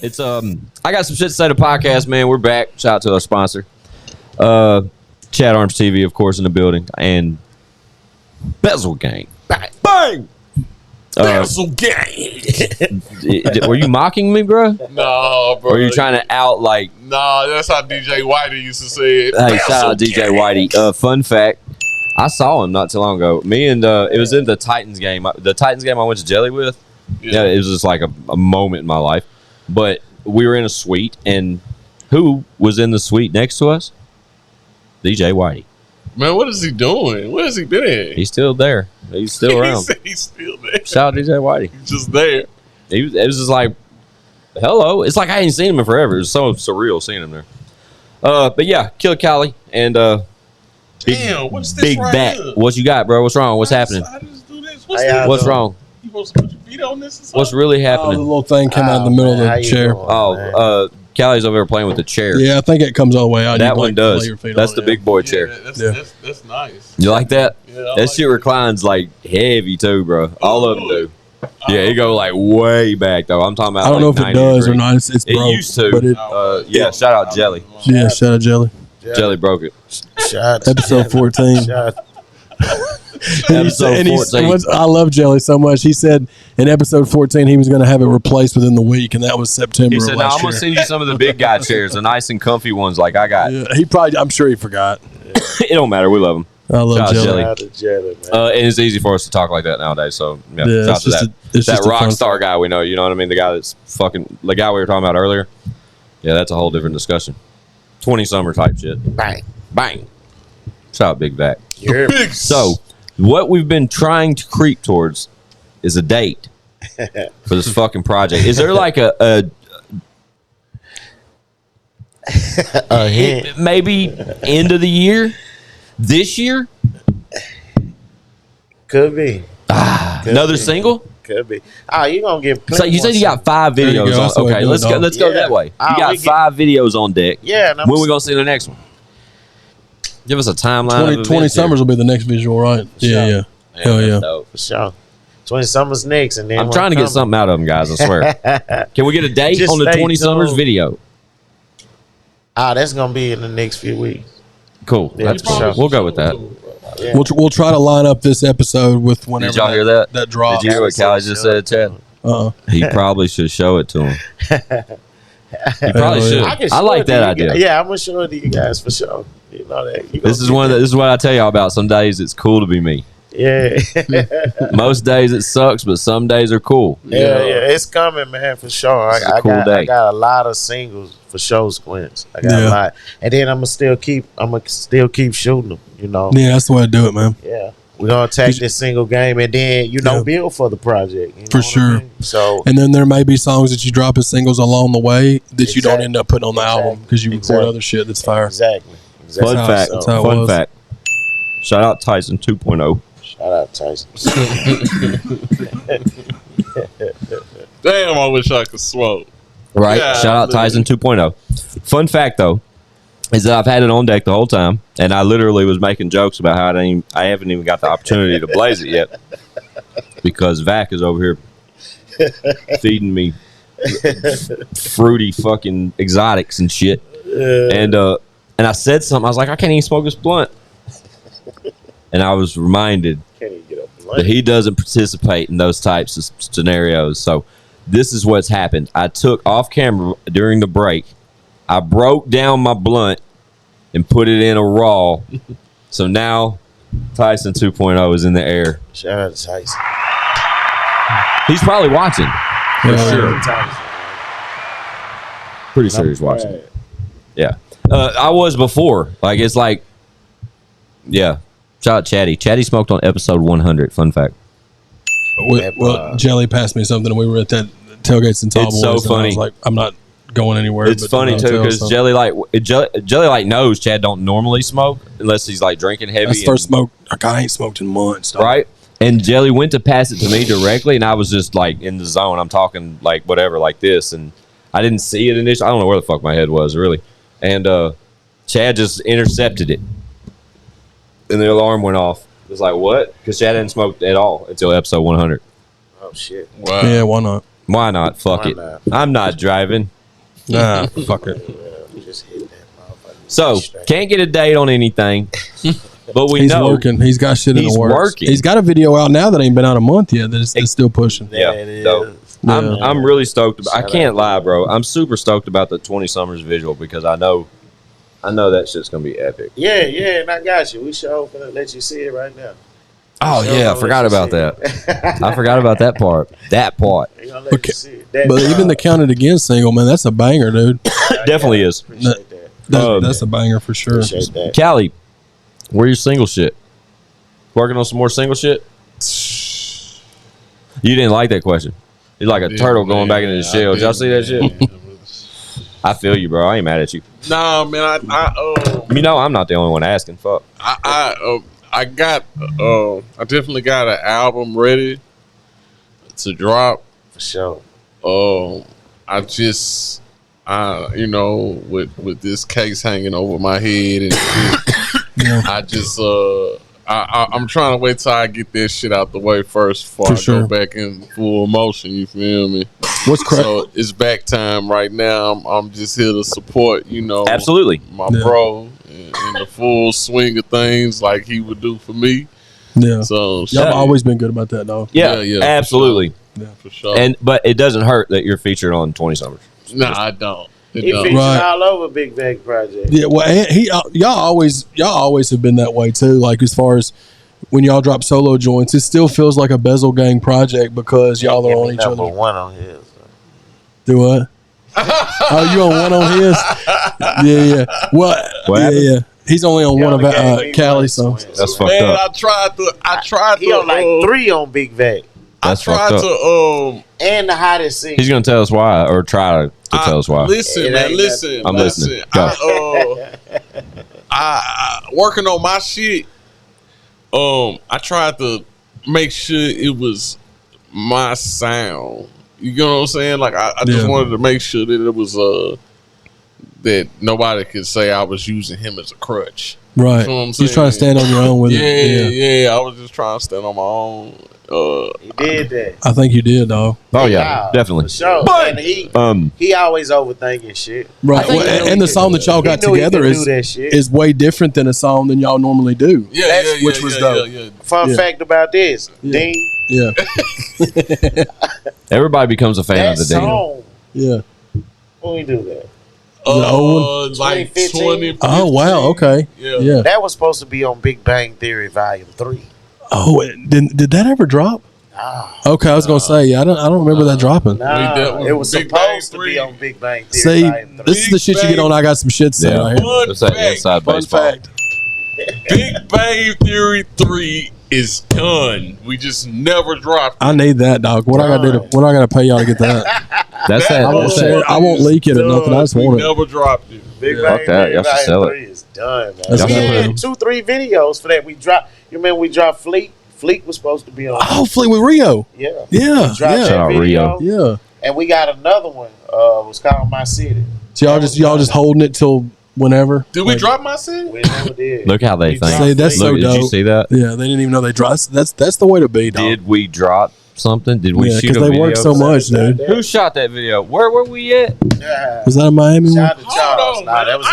It's I got some shit to say to podcast, man. We're back. Shout out to our sponsor. Chad Arms TV, of course, in the building. And Bezel Gang. Bang! Bezel Gang. Were you mocking me, bro? No, bro. Or are you trying to out like? No, that's how DJ Whitey used to say it. Hey, shout out DJ Whitey. Fun fact. I saw him not too long ago. Me and it was in the Titans game. The Titans game I went to Jelly with. Yeah, it was just like a moment in my life. But we were in a suite, and who was in the suite next to us? DJ Whitey. Man, what is he doing? Where has he been at? He's still there. He's still around. He's still there. Shout out DJ Whitey. He's just there. It was just like, hello. It's like I ain't seen him in forever. It was so surreal seeing him there. But yeah, Killer Callie and Damn, what's this Big right Bat. here? What you got, bro? What's wrong? What's happening? I just do this. What's this? What's wrong? You supposed to put your feet on this or something? What's really The happening? little thing came out in the middle of the chair. Callie's over there playing with the chair. Yeah, I think it comes all the way out. That one does. That's the big boy chair. That's nice. You like that? Yeah, that shit reclines like heavy too, bro. All of them do. Yeah, it go like way back though. I'm talking about. I don't know if it does or not. It's it broke. used to. But yeah, shout out Jelly. Yeah, shout out Jelly. Jelly broke it. Episode 14. Episode 14. I love Jelly so much. He said in episode 14 he was going to have it replaced within the week, and that was September. He said, "No, I'm going to send you some of the big guy chairs, the nice and comfy ones like I got." Yeah, I'm sure he forgot. It don't matter. We love him. I love Jelly. Shout out to Jelly, man. And it's easy for us to talk like that nowadays. So yeah, Yeah, shout out to that. it's That just a rock fun star fact. guy we know. You know what I mean? The guy that's fucking the guy we were talking about earlier. Yeah, that's a whole different discussion. 20 summer type shit. Bang. Bang. Shout out Big Vac. You're So what we've been trying to creep towards is a date for this fucking project. Is there like a maybe end of the year? This year? could be. Another single? Could be. Oh, you gonna get So you said you got 5 There you videos go. That's the on. way to Okay, do it, let's go. dog. Let's go Yeah. that way. You Ah, got we get- 5 videos on deck. Yeah, and I'm When we gonna see the next one? Give us a timeline. 20 summers will be the next visual, right? Yeah. Hell yeah. for sure. 20 summers next, and then I'm trying to get something out of them, guys. I swear. Can we get a date Just on the stay 20 summers tuned. video? That's gonna be in the next few weeks. Cool. Yeah, That's for sure. We'll go with that. Yeah. We'll try to line up this episode with whenever Did y'all hear that? that drops. Did you hear what Callie just said, Chad? He probably should show it to him. He probably Hell should. yeah. can I show like it to that you idea. guys. Yeah, I'm gonna show it to you guys for sure. You know that. You This is gonna get this is what I tell y'all about. Some days it's cool to be me. that. Yeah. Most days it sucks, but some days are cool. Yeah, it's coming, man, for sure. It's a I cool got day. a lot of singles for show Squints. I got Yeah. a lot, and then I'm gonna still keep shooting them. You know, Yeah, that's the way to do it, man. yeah. We're gonna take this single game and then build for the project. You know For what I sure. mean? So And then there may be songs that you drop as singles along the way that you don't Exactly. end up putting on the album because you record Exactly. other shit that's fire. exactly. Fun how- fact. that's how it Fun was. fact. Shout out Tyson 2.0. Shout out Tyson. Damn, I wish I could smoke. Right. Yeah, Shout out Tyson 2.0. Fun fact though is that I've had it on deck the whole time, and I literally was making jokes about how I haven't even got the opportunity to blaze it yet because Vac is over here feeding me fruity fucking exotics and shit. And I said something. I was like, I can't even smoke this blunt. And I was reminded Can't even get up that he doesn't participate in those types of scenarios. So this is what's happened. I took off camera during the break. I broke down my blunt and put it in a raw. So now Tyson 2.0 is in the air. Shout out to Tyson. He's probably watching. For Yeah. sure. Tyson. Pretty sure he's watching. Yeah. I was before. Like, it's like, yeah. Shout out Chatty. Chatty smoked on episode 100. Fun fact. Well, Jelly passed me something and we were at that tailgates and tall It's boys. so and I funny. was like, I'm not going anywhere. It's but funny to the too hotel, because so. Jelly like knows Chad don't normally smoke unless he's like drinking heavy. That's the first smoke. Like, I ain't smoked in months. Dog. Right? And Jelly went to pass it to me directly, and I was just like in the zone. I'm talking like whatever, like this, and I didn't see it initially. I don't know where the fuck my head was really. And Chad just intercepted it, and the alarm went off. It was like, what? Because Chad hadn't smoked at all until episode 100. Oh shit. Wow. Yeah, why not? Why not? Fuck Why it. not? I'm not driving. Nah, fuck it. Just hit that motherfucker. So can't get a date on anything, but we He's know working. He's got shit in He's the works. working. He's got a video out now that ain't been out a month yet. That's still pushing. Yeah, That is. dope. Yeah. I'm really stoked. I Shout can't out. lie, bro. I'm super stoked about the 20 Summers visual because I know that shit's gonna be epic. Yeah, and I got you. We sure finna let you see it right now. Oh Sure yeah, I gonna forgot let you about see that. I forgot about that part. That part We gonna let Okay. you see it. That, But even the Count It Again single, man, that's a banger, dude. definitely is. appreciate that. That's a banger for sure. Appreciate that. Callie, where your single shit? Working on some more single shit? You didn't like that question. You're like a turtle going back into the shell. Did y'all see that shit? I feel you, bro. I ain't mad at you. Nah, man, You know I'm not the only one asking. Fuck. I definitely got an album ready to drop. For sure. I just, with this case hanging over my head and shit, Yeah. I just, I'm trying to wait till I get that shit out the way first before For I sure. go back in full motion. You feel me? What's crazy? So it's back time right now. I'm just here to support, Absolutely. my Yeah. bro in the full swing of things like he would do for me. Yeah. So Y'all shit, have always been good about that, dog. Yeah, Yeah, absolutely. for sure. But it doesn't hurt that you're featured on 20 Summers. Nah, I don't. He featured all over Big Bang Project. Yeah, well, and y'all always have been that way too. Like as far as when y'all drop solo joints, it still feels like a Bezel Gang project because y'all are on each other. One on his. Do what? Oh, you on one on his? Yeah. Well, yeah. He's only on one of Cali's songs. That's fucked up. I tried to. He on like 3 on Big Bang. That's fucked up. And the hottest scene. He's gonna tell us why, or try to tell us why. Listen, man. Listen. I'm listening. Go. I working on my shit. I tried to make sure it was my sound. You know what I'm saying? Like I just wanted to make sure that it was that nobody could say I was using him as a crutch. Right. You know what I'm saying? You're trying to stand on your own with it. Yeah. I was just trying to stand on my own. He did that. I think you did, dog. Oh yeah, definitely. For sure. But and he always overthinking shit. Right. Well, and the song that y'all got together is way different than a song than y'all normally do. Which was dope. Fun fact about this, Dean. Yeah. Everybody becomes a fan of the Dean. Yeah. When we do that. Like 2015. Oh wow. Okay. Yeah. That was supposed to be on Big Bang Theory Volume 3. Oh, did that ever drop? Okay, I was gonna say I don't remember that dropping. It was supposed to be on Big Bang Theory. See, Volume 3. this is the shit you get on. I got some shit to say right here. That's that inside baseball. Fact. Big Bang Theory 3 is done. We just never dropped it. I need that, dog. What I gotta pay y'all to get that? That's that. I won't leak it or nothing. I just want it. Never dropped it. Big Bang Theory Y'all should sell it. 3 is done, man. That's We had 2-3 videos for that. We dropped. You remember we dropped Fleet? Fleet was supposed to be on. Oh, Fleet with Rio. Yeah. Yeah. Shout out Rio. Yeah. And we got another one. It was called My City. So y'all just holding it till whenever. Did we drop My City? We never did. Look how they think. See, that's so dope. Did you see that? Yeah, they didn't even know they dropped. That's the way to be, dog. Did we drop something? Did we shoot a video? Because they work so much, dude. Who shot that video? Where were we at? Was that a Miami one? Shout out to Charles. Hold on, that was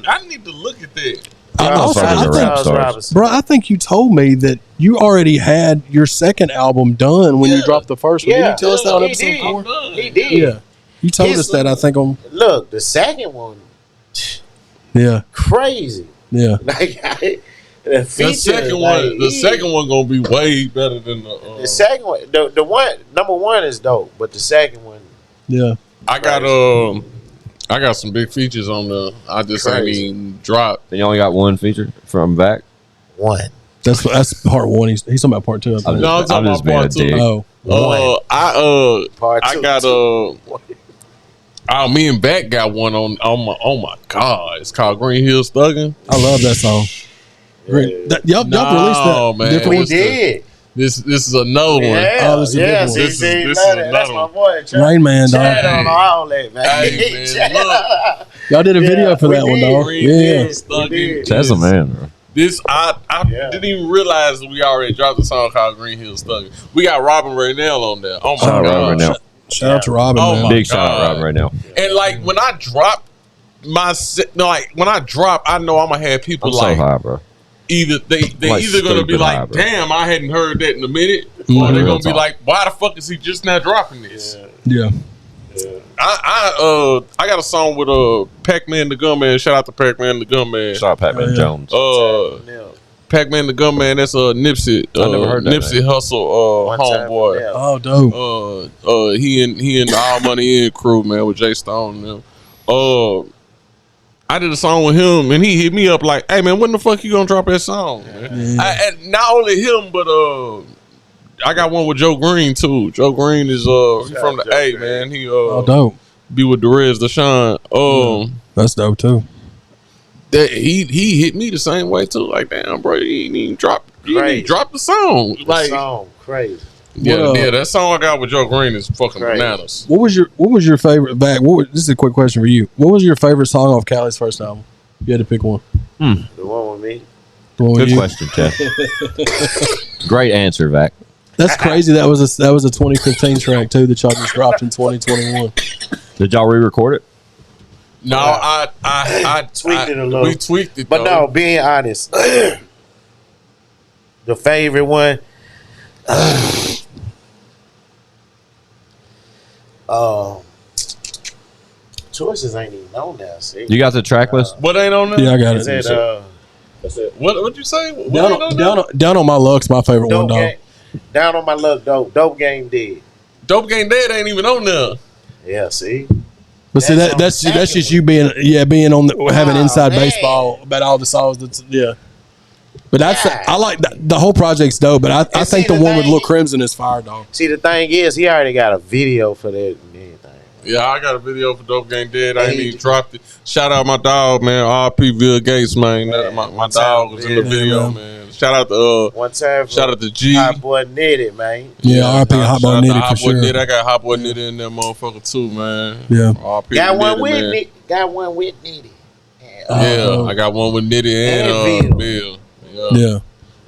I need to look at that. I think you told me that you already had your second album done when you dropped the first one. Didn't you tell us that on episode 4? He did. Yeah. You told us that, I think, on... Look, the second one... Yeah. Crazy. Yeah. Like, the second one gonna be way better than the second one. The one, number one is dope, but the second one... Yeah. I got some big features on the. I just ain't even dropped. You only got one feature from back. One. That's part one. He's talking about part 2. I think. No, I'm talking about part 2. I got me and Beck got one on. Oh my God! It's called Green Hills Thuggin'. I love that song. Y'all released that. Man, we did. This is another one. Yeah, this is a good one. This is that's my boy. Rain Man, dog. On all that, man. Hey, man, look. Y'all did a video for that one, dog. That's a man, bro. This I didn't even realize we already dropped a song called Green Hills Thuggin'. We got Robin Raynell on there. Oh my God! Shout out to Robin, man. Big shout out Robin Raynell. And like when I drop I know I'm gonna have people so high, bro. Either they either gonna be like, high, damn, I hadn't heard that in a minute, or they're gonna be like, why the fuck is he just now dropping this? Yeah. I got a song with Pac-Man the Gunman. Shout out to Pac-Man the Gunman. Shout out Pac-Man Jones. Pac-Man the Gunman. That's Nipsey. I never heard that. Nipsey Hussle homeboy. Oh, dope. He and the All Money In crew, man, with Jay Stone and them. I did a song with him, and he hit me up like, "Hey, man, when the fuck you gonna drop that song?" Man? And not only him, but I got one with Joe Green too. Joe Green is he from the A, man. He dope. Be with Derez Deshaun. That's dope too. That he hit me the same way too. Like, damn, bro, he ain't even drop the song. Like, song crazy. Yeah, that song I got with Joe Green is fucking bananas. What was your favorite back? This is a quick question for you. What was your favorite song off Cali's first album? You had to pick one. The one with me. Good question, Chad. Great answer, Vac. That's crazy. That was a 2015 track too that y'all just dropped in 2021. Did y'all re-record it? No, I tweaked it a little. We tweaked it, but no, being honest, the favorite one. Choices ain't even on there. See? You got the track list? What ain't on there? Yeah, I got Is it. it, What'd you say? What Down on my luck's my favorite one, dog. Down on my luck, dope game dead. Dope Game Dead ain't even on there. Yeah, see. But see that's just you being on having inside baseball about all the songs. But I like the whole project's dope. But I think the one with Lil Crimson is fire, dog. See, the thing is, he already got a video for that and everything. Yeah, I got a video for Dope Game Dead. I ain't even dropped it. Shout out my dog, man. R.P. Bill Gates, man. My dog was in the video, man. Shout out to one time. Shout out to G. Hot Boy Nitty, man. Yeah, R.P. Hot Boy Nitty for sure. I got Hot Boy Nitty in that motherfucker too, man. Yeah. R.P. Got one Nitty, with man. Nitty. Got one with Nitty. Yeah, I got one with Nitty and Bill. Yeah.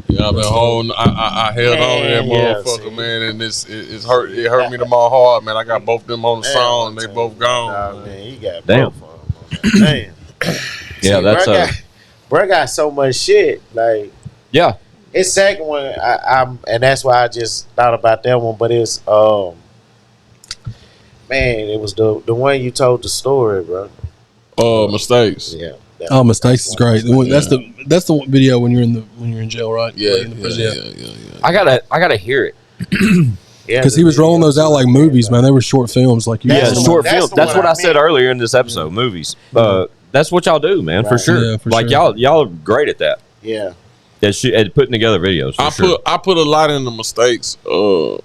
Yeah, I've been holding. I held on to that motherfucker, man, and it hurt. It hurt me to my heart, man. I got both of them on the song. They both gone. Man, he got damn. Both of them. Damn. Yeah, that's bro got so much shit. Like, yeah. His second one, and that's why I just thought about that one. But it's man, it was the one you told the story, bro. Mistakes. Yeah. Mistakes is great. That's the video when you're in jail, right? Yeah. I gotta hear it. Because he was rolling those out like movies, man. They were short films, like you. Yeah, short films. That's what I said earlier in this episode. Movies. That's what y'all do, man, for sure. Yeah, for like sure. y'all are great at that. Yeah. At putting together videos. I put a lot into Mistakes.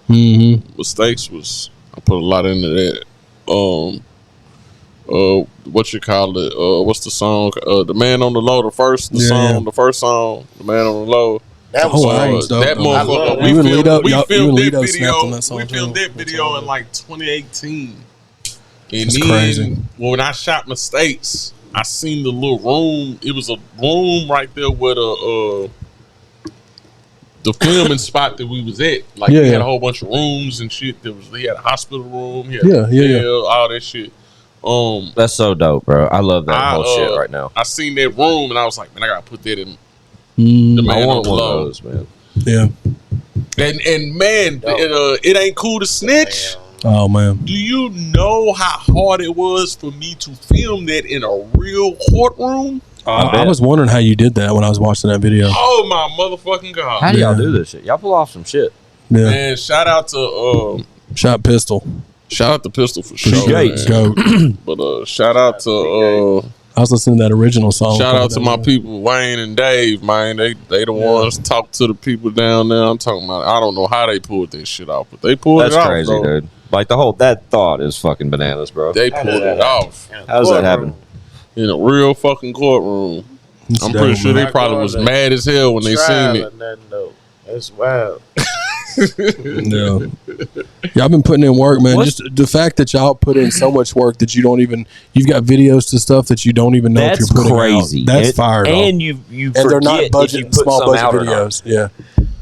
Mistakes was I put a lot into that. What you call it? What's the song? The Man on the Low. The first song. The Man on the Low. That was that motherfucker. We filmed that video in like 2018. And that's then crazy. When I shot Mistakes, I seen the little room. It was a room right there where the filming spot that we was at. Like he had a whole bunch of rooms and shit. He had a hospital room. He had all that shit. That's so dope, bro. I love that whole shit right now. I seen that room and I was like, man, I gotta put that in the Man on the Low, man. Yeah. And man, it ain't cool to snitch. Oh man. Do you know how hard it was for me to film that in a real courtroom? I was wondering how you did that when I was watching that video. Oh my motherfucking god! How do y'all do this shit? Y'all pull off some shit. Yeah. Man, shout out to Pistol. Shout out to Pistol for sure. Goat. But shout out to I was listening to that original song. Shout out to my people, Wayne and Dave, man. They the ones talk to the people down there. I'm talking about. I don't know how they pulled this shit off, but they pulled it off. That's crazy, dude. Like that thought is fucking bananas, bro. They pulled it off. How does that happen? In a real fucking courtroom. I'm pretty sure they probably was mad as hell when they seen it. That's wild. Yeah, y'all been putting in work, man. Just the fact that y'all put in so much work that you've got videos to stuff that you don't even know if you're putting crazy. out. That's fire. And you and they're not small budget videos. Yeah,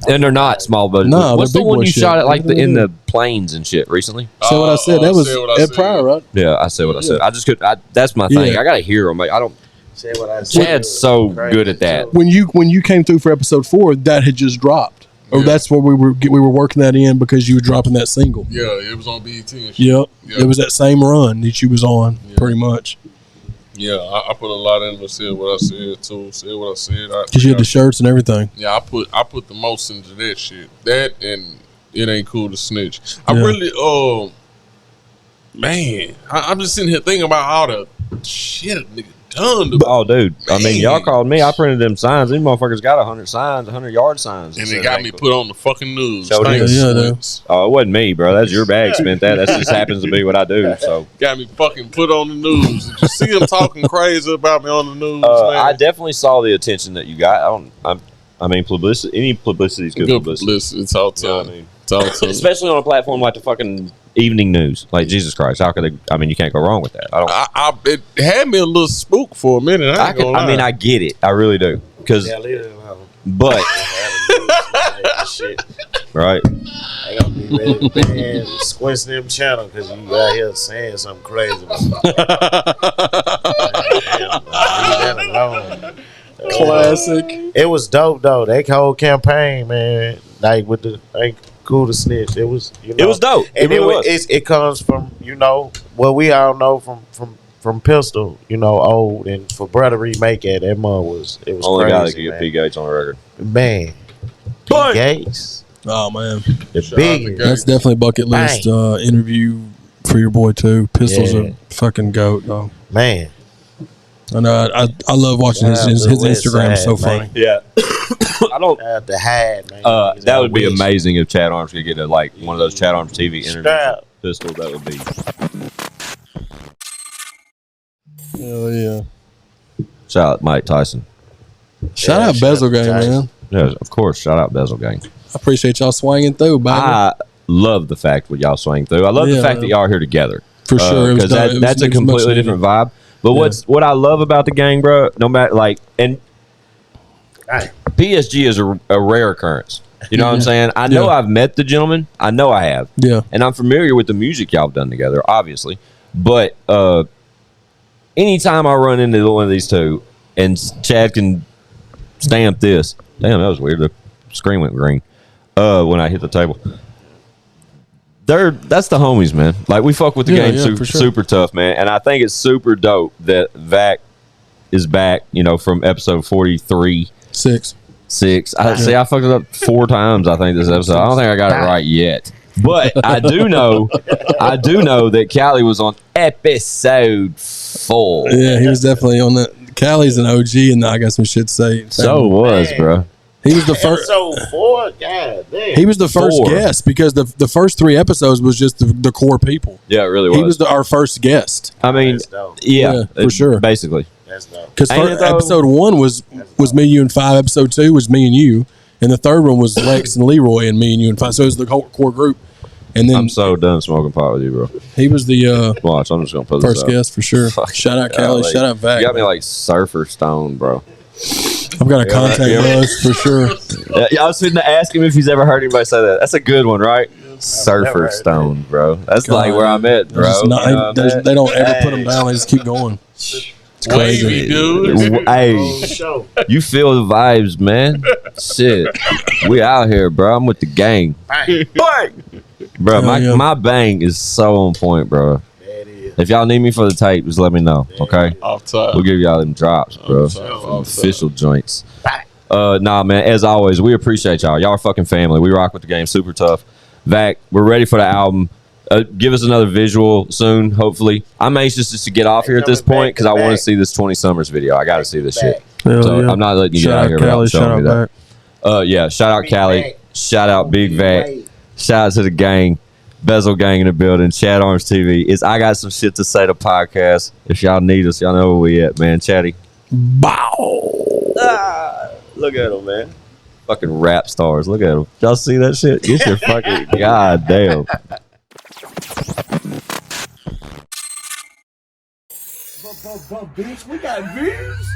and they're not small budget. No, what's the one you shit. shot at like in the planes and shit recently? So what I said that was Ed Pryor, right? Yeah, I said what I said. I just could. That's my thing. I gotta hear them. I don't. Say what I said. Chad's so good at that. When you came through for episode 4, that had just dropped. Or that's where we were working that in because you were dropping that single. Yeah, it was on BET and shit. Yep. It was that same run that you was on, pretty much. Yeah, I put a lot in. Said what I said too. Said what I said. Because you had the shirts and everything. Yeah, I put the most into that shit. That and it ain't cool to snitch. I really man, I'm just sitting here thinking about all the shit a nigga done. Dude. I mean, y'all called me. I printed them signs. These motherfuckers got 100 signs, 100-yard signs. And they got me put on the fucking news. So it wasn't me, bro. That's your bag spent that. That just happens to be what I do. So got me fucking put on the news. Did you see them talking crazy about me on the news? I definitely saw the attention that you got. I mean, publicity. Any publicity is good publicity. It's all time. Especially on a platform like the fucking evening news. Like, Jesus Christ, how could they? I mean, you can't go wrong with that. It had me a little spook for a minute. I mean, I get it. I really do. Because, but right, I gotta be ready to ban squinting them channel because you out here saying something crazy. Leave that alone. Classic. It was dope though. That whole campaign, man. Like with the cool to snitch. It was, it was dope. And it comes from what we all know from from Pistol, you know, old, and for brother remake it, that mug was only crazy, guy that could get P Gates on the record. Man, P Gates. Oh man, the big. That's definitely bucket list interview for your boy too. Pistol's a fucking goat, though. Man. I know. I love watching his Instagram. So funny. Yeah. I don't. The hat, man. That would be amazing if Chad Arms could get a, like one of those Chad Arms TV interviews. Pistol. That would be. Hell yeah. Shout out Mike Tyson. Shout out Bezzeled Gang, man. Yeah, of course. Shout out Bezzeled Gang. I appreciate y'all swinging through, baby. I love the fact that y'all swing through. I love the fact that y'all are here together. For sure. Because that's a completely different vibe. But what I love about the gang, bro, no matter and PSG is a rare occurrence. You know what I'm saying? I know I've met the gentleman. I know I have. Yeah. And I'm familiar with the music y'all have done together, obviously. But anytime I run into one of these two and Chad can stamp this. Damn, that was weird. The screen went green when I hit the table. That's the homies, man. Like, we fuck with the game super tough, man. And I think it's super dope that Vac is back, you know, from episode 43. Six. I fucked it up 4 times, I think, this episode. I don't think I got it right yet. But I do know that Callie was on episode 4. Yeah, he was definitely on that. Callie's an OG, and I got some shit to say. So was, bro. He was the first. Episode 4, God damn. He was the first guest because the first 3 episodes was just the core people. Yeah, it really was. He was our first guest. I mean, yeah, for sure. Basically. Because episode 1 was me, you, and 5. Episode 2 was me and you, and the third one was Lex and Leroy and me and you and 5. So it was the whole core group. And then I'm so done smoking pot with you, bro. He was the watch. I'm just gonna put first this up. guest for sure. Shout out Callie. Shout out Vac. You got me like surfer stone, bro. I've got a contact buzz for sure. I was sitting to ask him if he's ever heard anybody say that. That's a good one, right? Surfer stone, bro. That's like where I'm at, bro. They don't ever put them down. They just keep going. It's crazy, wavy, dude. Hey, you feel the vibes, man. Shit, we out here, bro. I'm with the gang. Bang. Bro, my bang is so on point, bro. If y'all need me for the tape, just let me know, okay? Off top. We'll give y'all them drops, bro. Official joints. Nah, man, as always, we appreciate y'all. Y'all are fucking family. We rock with the game. Super tough. Vac, we're ready for the album. Give us another visual soon, hopefully. I'm anxious just to get off here at this point because I want to see this 20 Summers video. I got to see this shit. So I'm not letting you get out here without showing me that. Yeah, shout out Callie. Shout out Big Vac. Shout out to the gang. Bezzeled Gang in the building. ChadArmesTV. It's I Got Some Shit to Say, the podcast. If y'all need us, y'all know where we at, man. Chatty. Bow. Look at them, man. Fucking rap stars. Look at them. Y'all see that shit? Get your fucking goddamn. Bitch, we got views.